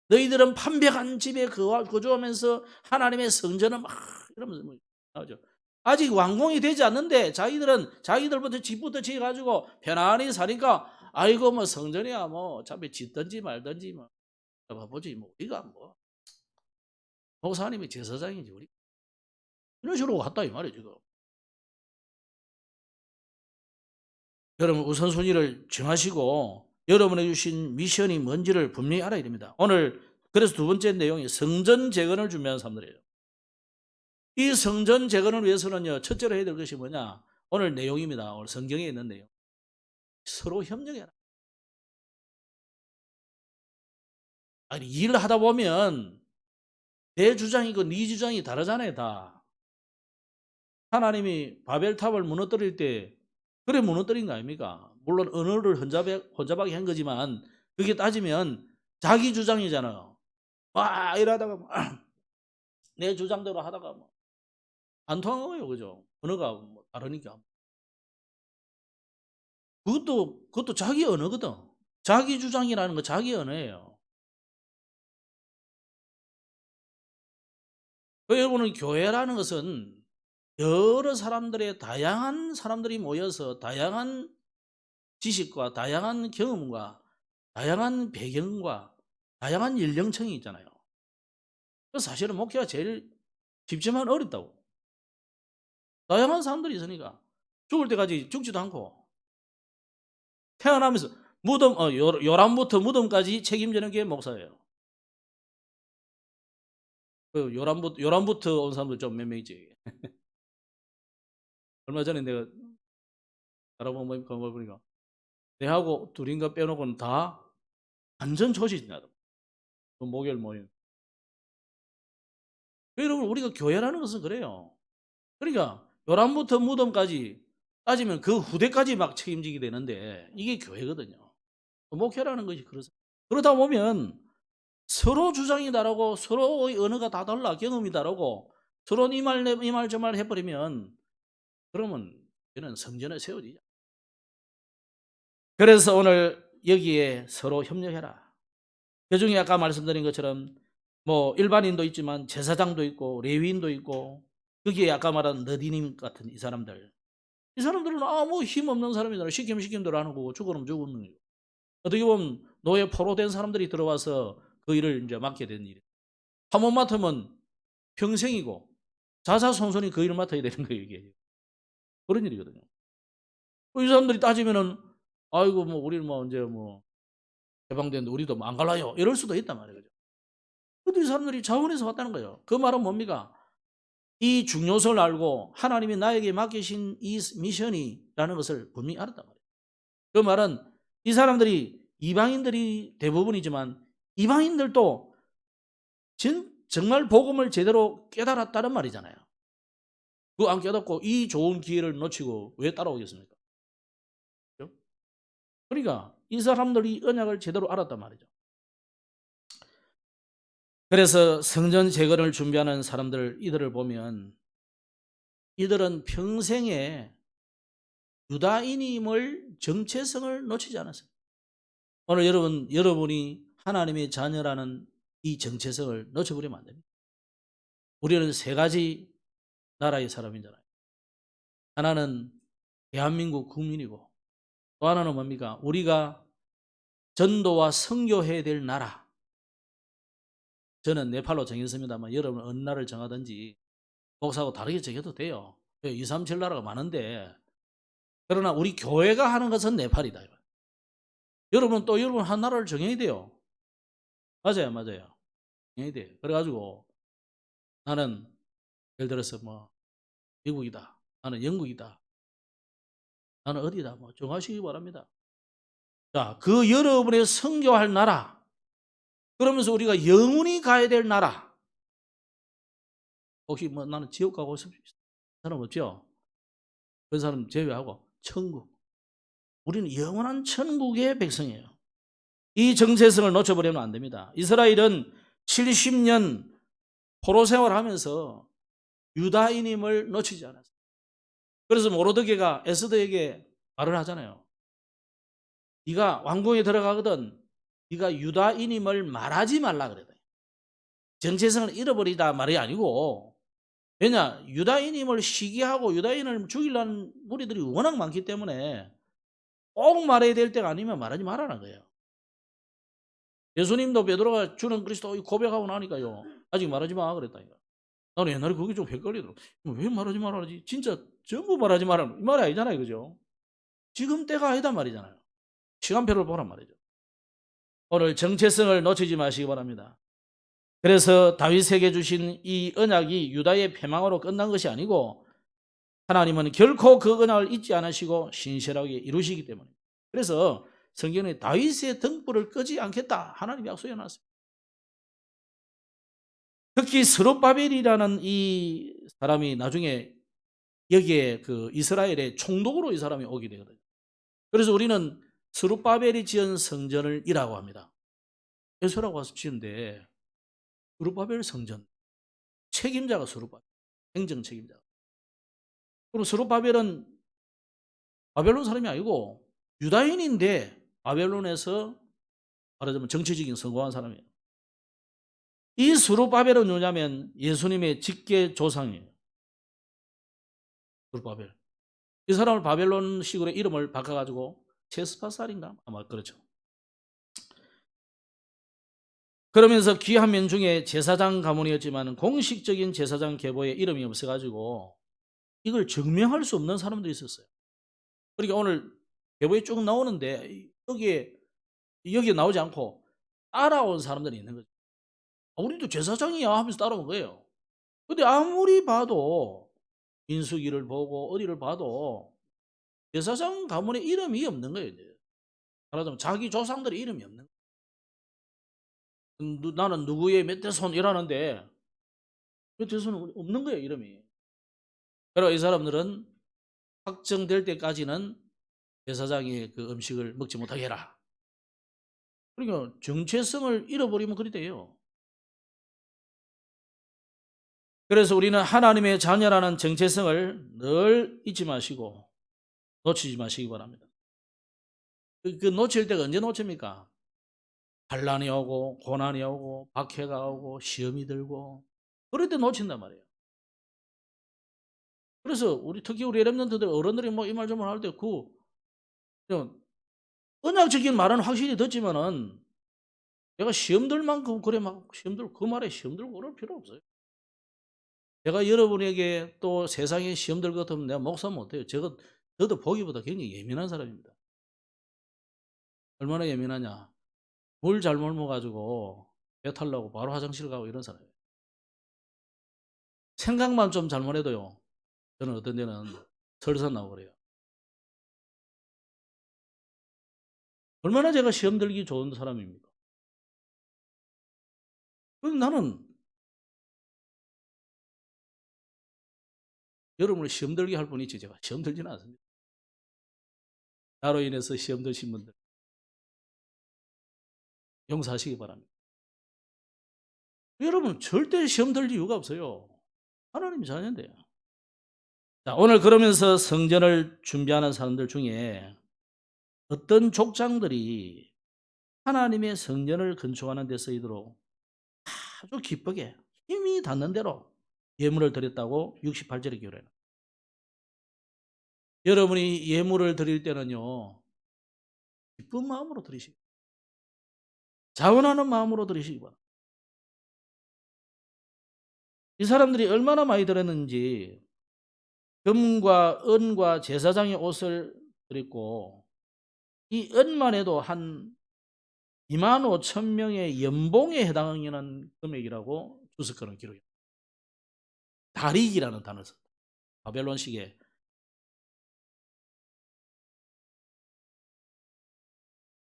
너희들은 판벽한 집에 거주하면서 하나님의 성전을 막 이러면서 하죠. 아직 완공이 되지 않는데 자기들부터 집부터 지어가지고 편안히 사니까 아이고 뭐 성전이야 뭐 어차피 짓든지 말든지 뭐 봐보지 뭐 우리가 뭐 목사님이 제사장이지 우리 이런 식으로 갔다 이 말이에요 지금. 여러분 우선순위를 정하시고 여러분에게 주신 미션이 뭔지를 분명히 알아야 됩니다. 오늘 그래서 두 번째 내용이 성전 재건을 준비하는 사람들이에요. 이 성전 재건을 위해서는요 첫째로 해야 될 것이 뭐냐? 오늘 내용입니다. 오늘 성경에 있는 내용. 서로 협력해라. 아니 일을 하다 보면 내 주장이고 네 주장이 다르잖아요, 다. 하나님이 바벨탑을 무너뜨릴 때 그래 무너뜨린 거 아닙니까? 물론 언어를 혼잡하게 한 거지만 그게 따지면 자기 주장이잖아요. 막 이러다가 내 주장대로 하다가 뭐 안 통한 거예요, 그죠? 언어가 뭐 다르니까. 그것도 자기 언어거든. 자기 주장이라는 거 자기 언어예요. 여러분은 교회라는 것은 여러 사람들의 다양한 사람들이 모여서 다양한 지식과 다양한 경험과 다양한 배경과 다양한 연령층이 있잖아요. 그래서 사실은 목회가 제일 쉽지만 어렵다고. 다양한 사람들이 있으니까 죽을 때까지 죽지도 않고 태어나면서 요람부터 무덤까지 책임지는 게 목사예요. 그 요람부터 온 사람들 좀 몇 명 있지. 얼마 전에 내가 알아보고 보니까 내하고 둘인가 빼놓고는 다 완전 초신자다. 그 목요일 모임. 여러분 우리가 교회라는 것은 그래요. 그러니까 요람부터 무덤까지 따지면 그 후대까지 막 책임지게 되는데 이게 교회거든요. 목회라는 것이 그렇습니다. 그러다 보면 서로 주장이 다르고 서로의 언어가 다 달라 경험이 다르고 서로 이 말 저 말 해버리면 그러면 저는 성전에 세워지죠. 그래서 오늘 여기에 서로 협력해라. 그중에 아까 말씀드린 것처럼 뭐 일반인도 있지만 제사장도 있고 레위인도 있고 거기에 아까 말한 너디님 같은 이 사람들은 아무 힘 없는 사람이잖아요. 시키면 대로 하는 거고 죽으면 죽는 거고. 어떻게 보면 노예 포로된 사람들이 들어와서 그 일을 이제 맡게 된 일이에요. 한 번 맡으면 평생이고 자자손손이 그 일을 맡아야 되는 거예요, 이게. 그런 일이거든요. 이 사람들이 따지면은 아이고 뭐 우리는 뭐 언제 뭐 해방됐는데 우리도 뭐 안 갈라요. 이럴 수도 있단 말이에요. 그래도 이 사람들이 자원해서 왔다는 거예요. 그 말은 뭡니까? 이 중요성을 알고 하나님이 나에게 맡기신 이 미션이라는 것을 분명히 알았단 말이에요. 그 말은 이 사람들이 이방인들이 대부분이지만 이방인들도 정말 복음을 제대로 깨달았다는 말이잖아요. 그거 안 깨닫고 이 좋은 기회를 놓치고 왜 따라오겠습니까? 그렇죠? 그러니까 이 사람들이 언약을 제대로 알았단 말이죠. 그래서 성전 재건을 준비하는 이들을 보면 이들은 평생에 유다인임을 정체성을 놓치지 않았어요. 오늘 여러분이 하나님의 자녀라는 이 정체성을 놓쳐버리면 안 됩니다. 우리는 세 가지 나라의 사람이잖아요. 하나는 대한민국 국민이고 또 하나는 뭡니까? 우리가 전도와 선교해야 될 나라. 저는 네팔로 정했습니다만 여러분 어느 나라를 정하든지 목사하고 다르게 정해도 돼요. 2, 3, 7 나라가 많은데 그러나 우리 교회가 하는 것은 네팔이다. 여러분 한 나라를 정해야 돼요. 맞아요. 정해야 돼요. 그래가지고 나는 예를 들어서 뭐 미국이다. 나는 영국이다. 나는 어디다. 뭐 정하시기 바랍니다. 자, 그 여러분의 선교할 나라. 그러면서 우리가 영원히 가야 될 나라. 혹시 뭐 나는 지옥 가고 싶은 사람 없죠? 그 사람 제외하고 천국. 우리는 영원한 천국의 백성이에요. 이 정체성을 놓쳐버리면 안 됩니다. 이스라엘은 70년 포로 생활하면서 유다인임을 놓치지 않았어요. 그래서 모르드게가 에스더에게 말을 하잖아요. 네가 왕궁에 들어가거든 네가 유다인임을 말하지 말라 그래요. 정체성을 잃어버리다 말이 아니고 왜냐 유다인임을 시기하고 유다인을 죽이려는 무리들이 워낙 많기 때문에 꼭 말해야 될 때가 아니면 말하지 말라는 거예요. 예수님도 베드로가 주는 그리스도 고백하고 나니까요. 아직 말하지 마 그랬다니까. 나는 옛날에 그게 좀 헷갈리더라고. 왜 말하지 말아야지? 진짜 전부 말하지 말라는 이 말이 아니잖아요. 그죠? 지금 때가 아니다 말이잖아요. 시간표를 보란 말이죠. 오늘 정체성을 놓치지 마시기 바랍니다. 그래서 다윗에게 주신 이 언약이 유다의 패망으로 끝난 것이 아니고 하나님은 결코 그 언약을 잊지 않으시고 신실하게 이루시기 때문에 그래서 성경에 다윗의 등불을 끄지 않겠다 하나님이 약속해 놨어요. 특히 스룹바벨이라는 이 사람이 나중에 여기에 그 이스라엘의 총독으로 이 사람이 오게 되거든요. 그래서 우리는 스룹바벨이 지은 성전을 이라고 합니다. 에스라고 와서 지은데 스룹바벨 성전 책임자가 스룹바벨, 행정 책임자. 그럼 스룹바벨은 바벨론 사람이 아니고 유다인인데 바벨론에서 말하자면 정치적인 성공한 사람이에요. 이 스룹바벨은 뭐냐면 예수님의 직계 조상이에요. 스룹바벨. 이 사람을 바벨론식으로 이름을 바꿔가지고 체스파살인가? 아마 그렇죠. 그러면서 귀한 면 중에 제사장 가문이었지만 공식적인 제사장 계보에 이름이 없어가지고 이걸 증명할 수 없는 사람들이 있었어요. 그러니까 오늘 계보에 쭉 나오는데 여기에 나오지 않고 따라온 사람들이 있는 거죠. 우리도 제사장이야 하면서 따라온 거예요. 근데 아무리 봐도 민수기를 보고 어디를 봐도 제사장 가문에 이름이 없는 거예요. 말하자면 자기 조상들의 이름이 없는 거예요. 나는 누구의 몇 대손 이라는데 몇 대손은 없는 거예요, 이름이. 그래서 이 사람들은 확정될 때까지는 제사장이 그 음식을 먹지 못하게 해라. 그러니까 정체성을 잃어버리면 그리 돼요. 그래서 우리는 하나님의 자녀라는 정체성을 늘 잊지 마시고 놓치지 마시기 바랍니다. 그 놓칠 때가 언제 놓칩니까? 반란이 오고 고난이 오고 박해가 오고 시험이 들고 그럴 때 놓친단 말이에요. 그래서 특히 우리 렘넌트들 어른들이 뭐 이 말 저말 할 때 언약적인 말은 확실히 듣지만은 내가 시험 들 만큼 그래 막 시험 들고 그 말에 시험 들고 그럴 필요 없어요. 제가 여러분에게 또 세상에 시험 들 것 같으면 내가 목사 못해요. 저도 보기보다 굉장히 예민한 사람입니다. 얼마나 예민하냐. 물 잘못 먹어가지고 배탈 나고 바로 화장실 가고 이런 사람이에요. 생각만 좀 잘못해도요. 저는 어떤 데는 설사 나고 그래요. 얼마나 제가 시험 들기 좋은 사람입니까? 그럼 나는 여러분을 시험 들게 할 뿐이지 제가 시험 들지는 않습니다. 나로 인해서 시험 드신 분들 용서하시기 바랍니다. 여러분 절대 시험 들 이유가 없어요. 하나님 자녀인데요. 자, 오늘 그러면서 성전을 준비하는 사람들 중에 어떤 족장들이 하나님의 성전을 건축하는 데 쓰이도록 아주 기쁘게 힘이 닿는 대로 예물을 드렸다고 68절에 기록해요. 여러분이 예물을 드릴 때는요, 기쁜 마음으로 드리시기 바랍니다. 자원하는 마음으로 드리시기 바랍니다. 이 사람들이 얼마나 많이 드렸는지 금과 은과 제사장의 옷을 드렸고 이 은만 해도 한 25,000명의 연봉에 해당하는 금액이라고 주석가는 기록해요. 다릭이라는 단어를 썼다. 바벨론식의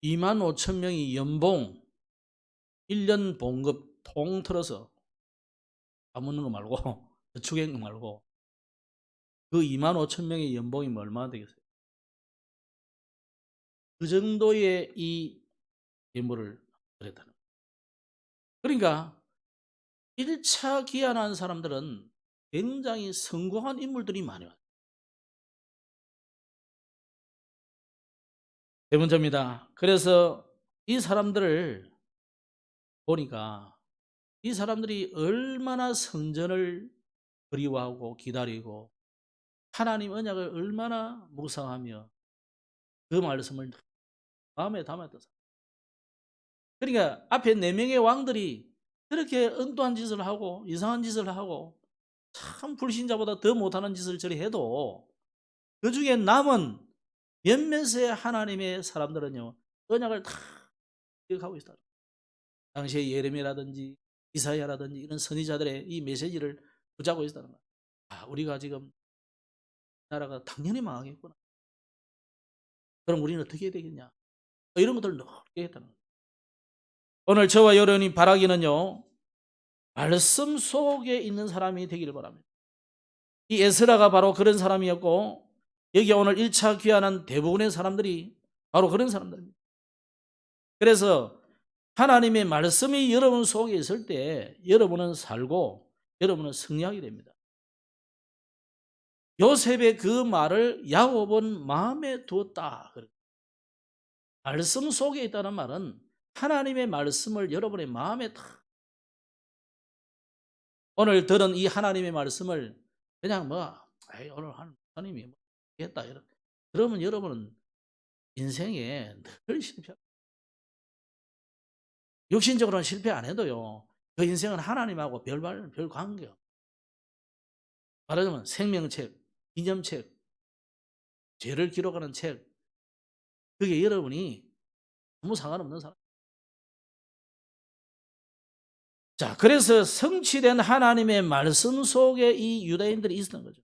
25,000명이 연봉 1년 봉급 통틀어서 다 묻는 거 말고 저축한 거 말고 그 25,000명의 연봉이 얼마나 되겠어요? 그 정도의 이 예물을 드렸다는 거예요. 그러니까 1차 기한한 사람들은 굉장히 성공한 인물들이 많이 와요. 세 번째입니다. 그래서 이 사람들을 보니까 이 사람들이 얼마나 성전을 그리워하고 기다리고 하나님 언약을 얼마나 묵상하며 그 말씀을 마음에 담았다. 그러니까 앞에 4명의 왕들이 그렇게 엉뚱한 짓을 하고 이상한 짓을 하고 참 불신자보다 더 못하는 짓을 저리 해도 그 중에 남은 몇몇의 하나님의 사람들은요 언약을 다 기억하고 있다. 당시에 예레미야라든지 이사야라든지 이런 선지자들의 이 메시지를 붙잡고 있다는 거야. 아, 우리가 지금 나라가 당연히 망하겠구나. 그럼 우리는 어떻게 해야 되겠냐? 이런 것들을 넓게 했다는 거예요. 오늘 저와 여러분이 바라기는요, 말씀 속에 있는 사람이 되기를 바랍니다. 이 에스라가 바로 그런 사람이었고 여기 오늘 1차 귀환한 대부분의 사람들이 바로 그런 사람들입니다. 그래서 하나님의 말씀이 여러분 속에 있을 때 여러분은 살고 여러분은 승리하게 됩니다. 요셉의 그 말을 야곱은 마음에 두었다. 말씀 속에 있다는 말은 하나님의 말씀을 여러분의 마음에 딱 오늘 들은 이 하나님의 말씀을 그냥 오늘 하나님이 했다 그러면 여러분은 인생에 늘 실패합니다. 육신적으로는 실패 안 해도요. 그 인생은 하나님하고 별 관계요. 말하자면 생명책, 기념책, 죄를 기록하는 책, 그게 여러분이 아무 상관없는 사람. 자, 그래서 성취된 하나님의 말씀 속에 이 유다인들이 있었던 거죠.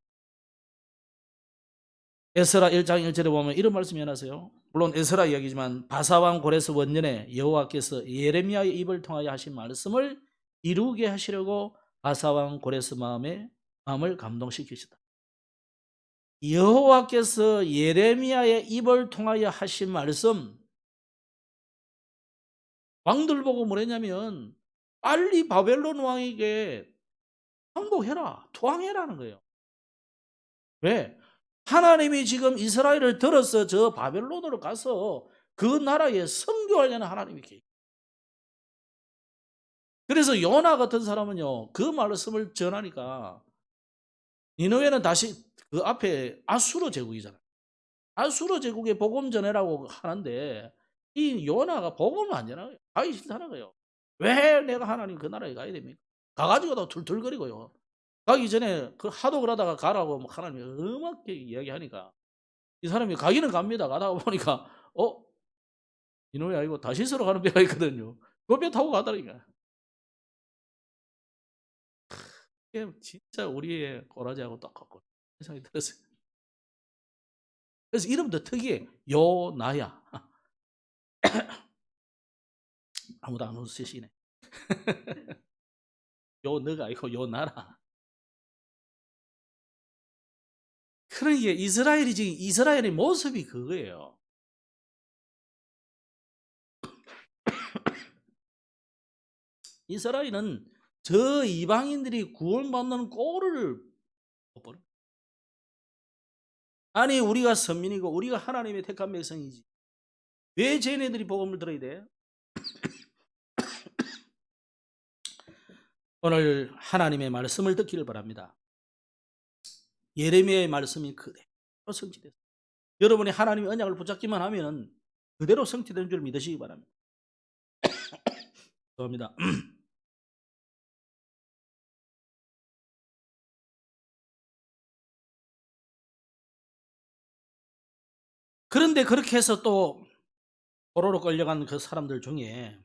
에스라 1장 1절에 보면 이런 말씀이 해놨어요. 물론 에스라 이야기지만 바사왕 고레스 원년에 여호와께서 예레미야의 입을 통하여 하신 말씀을 이루게 하시려고 바사왕 고레스 마음을 감동시키시다. 여호와께서 예레미야의 입을 통하여 하신 말씀, 왕들 보고 뭐랬냐면 빨리 바벨론 왕에게 항복해라, 투항해라는 거예요. 왜? 하나님이 지금 이스라엘을 들어서 저 바벨론으로 가서 그 나라에 선교하려는 하나님이 계세요. 그래서 요나 같은 사람은요, 그 말씀을 전하니까 니느웨는 다시 그 앞에 아수르 제국이잖아요. 아수르 제국에 복음 전해라고 하는데 이 요나가 복음을 안 전하고요. 가기 싫다는 거예요. 왜 내가 하나님 그 나라에 가야 됩니까? 가가지고도 툴툴거리고요. 가기 전에 그 하도 그러다가 가라고 하나님이 음악게 이야기하니까 이 사람이 가기는 갑니다. 가다가 보니까 이놈이 아니고 다시스로 가는 배가 있거든요. 그 배 타고 가더라니까. 이게 진짜 우리의 꼬라지하고 똑같고 세상이 들었어요. 그래서 이름도 특이해. 요나야. 아무도 안 웃으시네. 요너가 아니고 요나라. 그러니까 이스라엘의 모습이 그거예요. 이스라엘은 저 이방인들이 구원받는 꼴을 못 보는. 아니 우리가 선민이고 우리가 하나님의 택한 백성이지. 왜 쟤네들이 복음을 들어야 돼? 오늘 하나님의 말씀을 듣기를 바랍니다. 예레미야의 말씀이 그대로 성취됐어요. 여러분이 하나님의 언약을 붙잡기만 하면 그대로 성취된 줄 믿으시기 바랍니다. 감사합니다. 그런데 그렇게 해서 또 포로로 끌려간 그 사람들 중에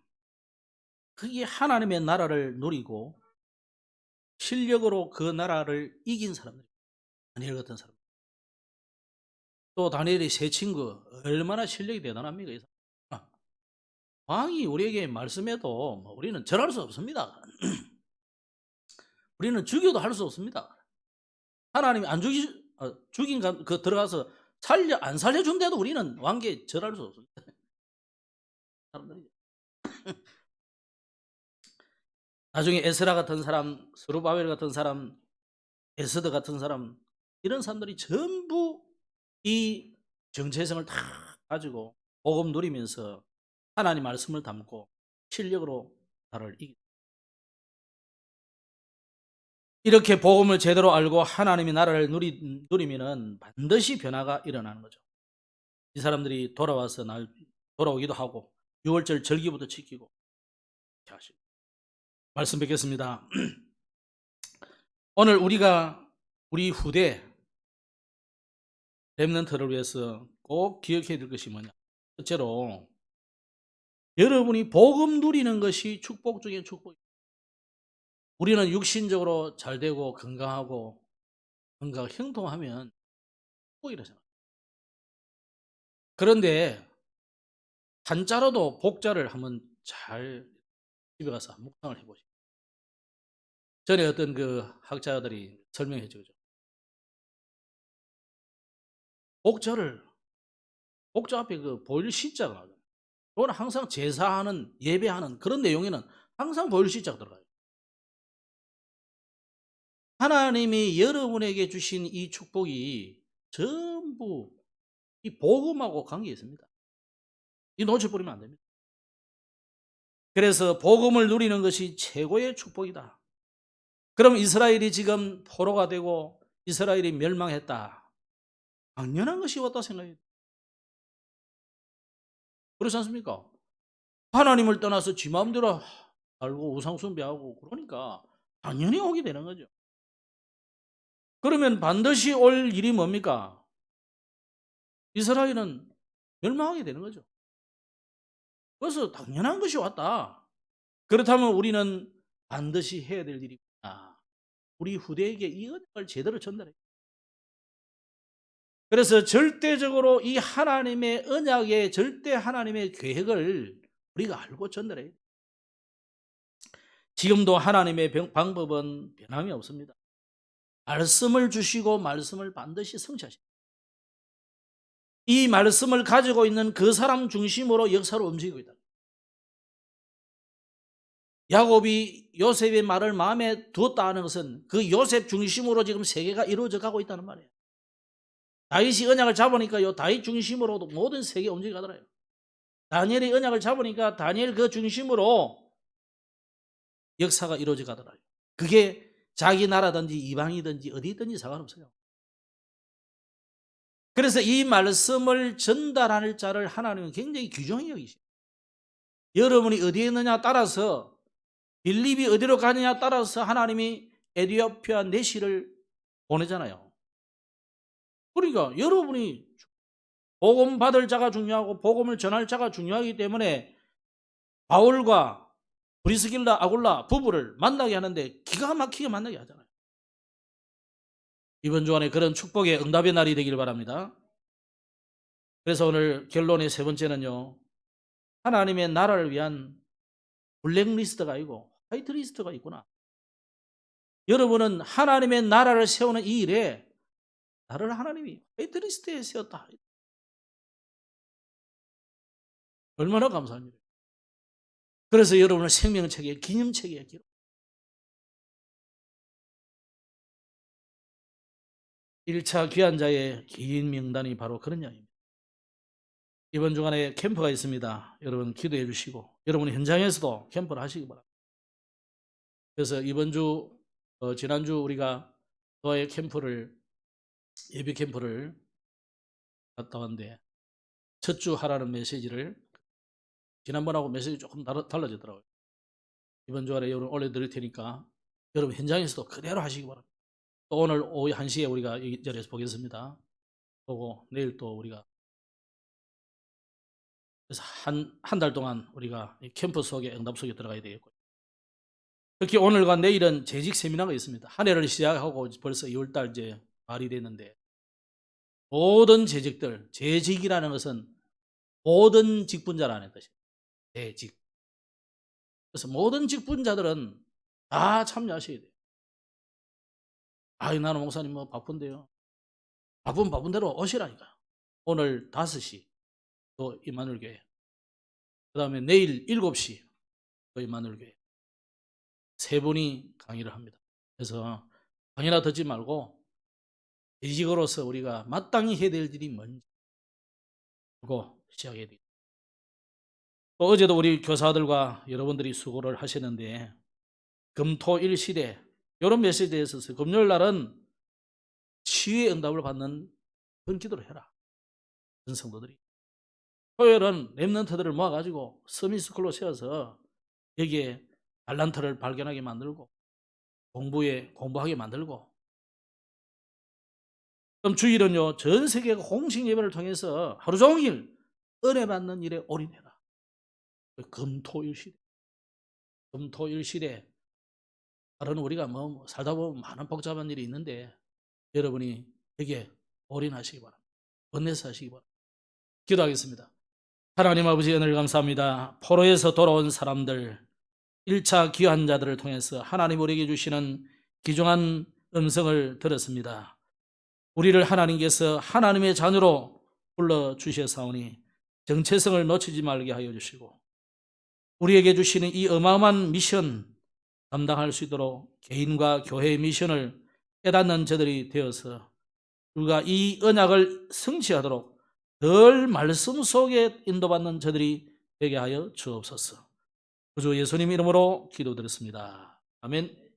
그게 하나님의 나라를 누리고 실력으로 그 나라를 이긴 사람들, 다니엘 같은 사람. 또 다니엘의 세 친구 얼마나 실력이 대단합니까? 이 사람. 왕이 우리에게 말씀해도 우리는 절할 수 없습니다. 우리는 죽여도 할 수 없습니다. 하나님이 안 죽인 그 들어가서 안 살려준데도 우리는 왕께 절할 수 없습니다. 사람들이. 나중에 에스라 같은 사람, 스루바벨 같은 사람, 에스더 같은 사람, 이런 사람들이 전부 이 정체성을 다 가지고 복음 누리면서 하나님 말씀을 담고 실력으로 나를 이기. 이렇게 복음을 제대로 알고 하나님의 나라를 누리면은 반드시 변화가 일어나는 거죠. 이 사람들이 돌아와서 돌아오기도 하고 6월절 절기부터 지키고 이렇게 하시고. 말씀 뵙겠습니다. 오늘 우리 후대 렘넌트를 위해서 꼭 기억해야 될 것이 뭐냐. 첫째로 여러분이 복음 누리는 것이 축복 중에 축복입니다. 우리는 육신적으로 잘 되고 건강하고 뭔가 형통하면 축복이라 생각합니다. 그런데 한자로도 복자를 한번 잘 집에 가서 묵상을 해보시죠. 전에 어떤 그 학자들이 설명해 주죠. 복절을 복절 앞에 그 보일 시자가 나와요. 그건 항상 제사하는 예배하는 그런 내용에는 항상 보일 시자가 들어가요. 하나님이 여러분에게 주신 이 축복이 전부 이 복음하고 관계 있습니다. 이 놓쳐버리면 안 됩니다. 그래서 복음을 누리는 것이 최고의 축복이다. 그럼 이스라엘이 지금 포로가 되고 이스라엘이 멸망했다. 당연한 것이 왔다 생각해요. 그렇지 않습니까? 하나님을 떠나서 지 마음대로 살고 우상숭배하고 그러니까 당연히 오게 되는 거죠. 그러면 반드시 올 일이 뭡니까? 이스라엘은 멸망하게 되는 거죠. 그래서 당연한 것이 왔다. 그렇다면 우리는 반드시 해야 될 일이 있구나. 우리 후대에게 이 은혜를 제대로 전달해. 그래서 절대적으로 이 하나님의 언약의 절대 하나님의 계획을 우리가 알고 전달해야 돼요. 지금도 하나님의 방법은 변함이 없습니다. 말씀을 주시고 말씀을 반드시 성취하십니다. 이 말씀을 가지고 있는 그 사람 중심으로 역사를 움직이고 있다. 야곱이 요셉의 말을 마음에 두었다 하는 것은 그 요셉 중심으로 지금 세계가 이루어져 가고 있다는 말이에요. 다윗이 언약을 잡으니까 요 다윗 중심으로도 모든 세계가 움직이더라고요. 다니엘이 언약을 잡으니까 다니엘 그 중심으로 역사가 이루어져 가더라고요. 그게 자기 나라든지 이방이든지 어디든지 상관없어요. 그래서 이 말씀을 전달할 자를 하나님은 굉장히 귀중히 여기십니다. 여러분이 어디에 있느냐 따라서 빌립이 어디로 가느냐 따라서 하나님이 에티오피아 내시를 보내잖아요. 그러니까 여러분이 복음 받을 자가 중요하고 복음을 전할 자가 중요하기 때문에 바울과 브리스길라 아굴라 부부를 만나게 하는데 기가 막히게 만나게 하잖아요. 이번 주간에 그런 축복의 응답의 날이 되길 바랍니다. 그래서 오늘 결론의 세 번째는요, 하나님의 나라를 위한 블랙리스트가 아니고 화이트리스트가 있구나. 여러분은 하나님의 나라를 세우는 이 일에 나를 하나님이 화이트리스트에 세웠다. 얼마나 감사한 일이에요. 그래서 여러분은 생명책에 기념책에 기록. (1차) 귀환자의 긴 명단이 바로 그런 양입니다. 이번 주간에 캠프가 있습니다. 여러분 기도해 주시고 여러분 현장에서도 캠프를 하시기 바랍니다. 그래서 이번 주 지난주 우리가 노예 캠프를 예비 캠프를 갔다 왔는데 첫 주 하라는 메시지를 지난번하고 메시지 조금 달라지더라고요. 이번 주간에 여러분 올려드릴 테니까 여러분 현장에서도 그대로 하시기 바랍니다. 또 오늘 오후 1시에 우리가 이 자리에서 보겠습니다. 보고 내일 또 우리가 그래서 한 달 동안 우리가 이 캠프 속에 응답 속에 들어가야 되겠고요. 특히 오늘과 내일은 재직 세미나가 있습니다. 한 해를 시작하고 벌써 2월달 이제 말이 됐는데 모든 재직들, 재직이라는 것은 모든 직분자라는 뜻이에요. 재직. 그래서 모든 직분자들은 다 참여하셔야 돼요. 나는 목사님 뭐 바쁜데요. 바쁜 대로 오시라니까. 오늘 5시 또 임마누엘교회. 그 다음에 내일 7시 또 임마누엘교회. 3분이 강의를 합니다. 그래서 강의나 듣지 말고 재직으로서 우리가 마땅히 해야 될 일이 뭔지 그거 시작해야 돼요. 또 어제도 우리 교사들과 여러분들이 수고를 하셨는데 금토일 시대 이런 메시지에 있어서 금요일 날은 치유의 응답을 받는 그런 기도를 해라. 그런 성도들이. 토요일은 랩런트들을 모아가지고 서밋스쿨로 세워서 여기에 달란트를 발견하게 만들고 공부하게 만들고 그럼 주일은요 전 세계가 공식 예배를 통해서 하루 종일 은혜 받는 일에 올인해라. 금토일 시대. 금토일 시대. 다른 우리가 뭐 살다 보면 많은 복잡한 일이 있는데 여러분이 여기에 올인하시기 바랍니다. 번뇌서 하시기 바랍니다. 기도하겠습니다. 하나님 아버지 은혜를 감사합니다. 포로에서 돌아온 사람들 1차 귀한 자들을 통해서 하나님 우리에게 주시는 귀중한 음성을 들었습니다. 우리를 하나님께서 하나님의 자녀로 불러주셨사오니 정체성을 놓치지 말게 하여 주시고 우리에게 주시는 이 어마어마한 미션 감당할 수 있도록 개인과 교회의 미션을 깨닫는 저들이 되어서 우리가 이 언약을 성취하도록 늘 말씀 속에 인도받는 저들이 되게 하여 주옵소서. 구주 예수님 이름으로 기도드렸습니다. 아멘.